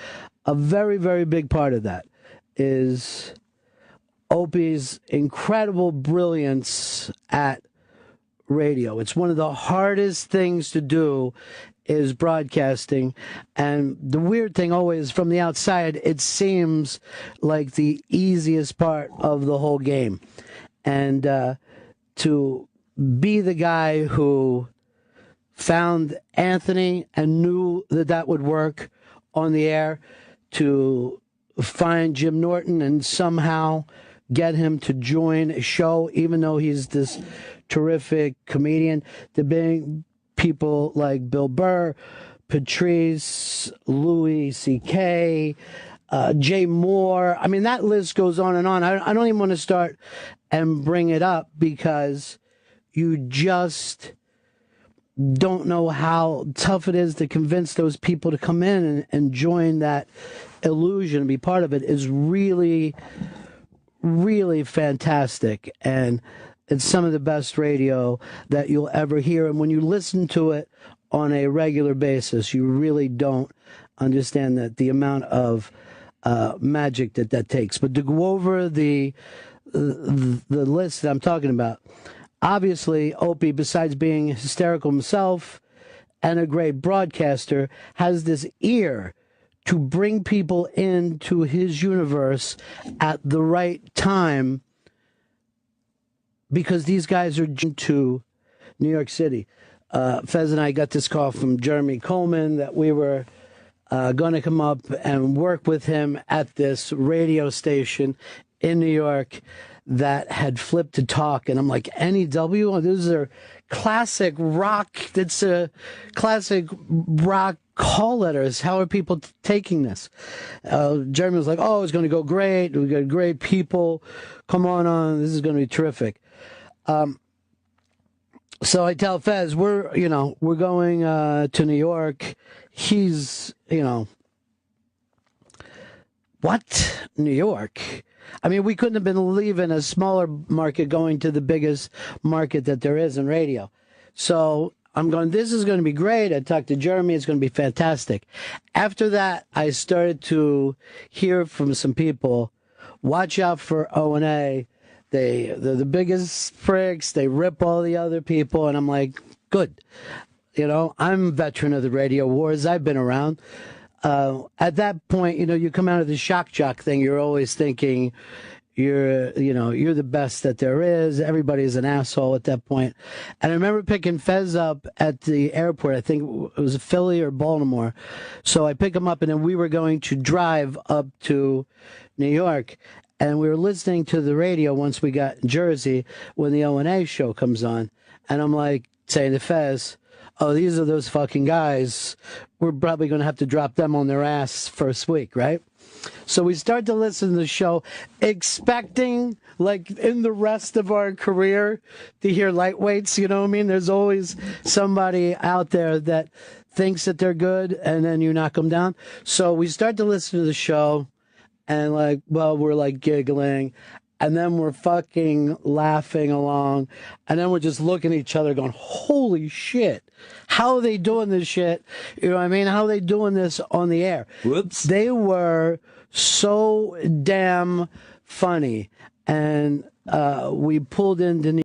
A very, very big part of that is Opie's incredible brilliance at radio. It's one of the hardest things to do is broadcasting. And the weird thing always from the outside, it seems like the easiest part of the whole game. And to be the guy who found Anthony and knew that that would work on the air, to find Jim Norton and somehow get him to join a show, even though he's this terrific comedian, to bring people like Bill Burr, Patrice, Louis C.K., Jay Moore. I mean, that list goes on and on. I don't even want to start and bring it up because you just don't know how tough it is to convince those people to come in and join that illusion and be part of it. Is really, really fantastic. And it's some of the best radio that you'll ever hear. And when you listen to it on a regular basis, you really don't understand that the amount of magic that takes. But to go over the list that I'm talking about, obviously, Opie, besides being hysterical himself and a great broadcaster, has this ear to bring people into his universe at the right time, because these guys are to New York City. Fez and I got this call from Jeremy Coleman that we were going to come up and work with him at this radio station in New York that had flipped to talk. And I'm like, NEW? These are classic rock. It's a classic rock call letters. How are people taking this? Jeremy was like, oh, it's going to go great. We got great people. Come on. This is going to be terrific. So I tell Fez, we're going to New York. He's, what? New York? I mean, we couldn't have been leaving a smaller market going to the biggest market that there is in radio. So I'm going, this is going to be great. I talked to Jeremy. It's going to be fantastic. After that, I started to hear from some people, watch out for O&A. They're the biggest pricks. They rip all the other people. And I'm like, good. You know, I'm a veteran of the radio wars. I've been around. At that point, you know, you come out of the shock jock thing. You're always thinking you're the best that there is. Everybody's an asshole at that point. And I remember picking Fez up at the airport. I think it was Philly or Baltimore. So I pick him up, and then we were going to drive up to New York. And we were listening to the radio once we got in Jersey when the O&A show comes on. And I'm like saying to Fez, oh, these are those fucking guys. We're probably going to have to drop them on their ass first week, right? So we start to listen to the show, expecting, like in the rest of our career, to hear lightweights, you know what I mean? There's always somebody out there that thinks that they're good, and then you knock them down. So we start to listen to the show, and we're like giggling, and then we're fucking laughing along, and then we're just looking at each other going, holy shit, how are they doing this shit? You know what I mean? How are they doing this on the air? Whoops. They were so damn funny. And we pulled into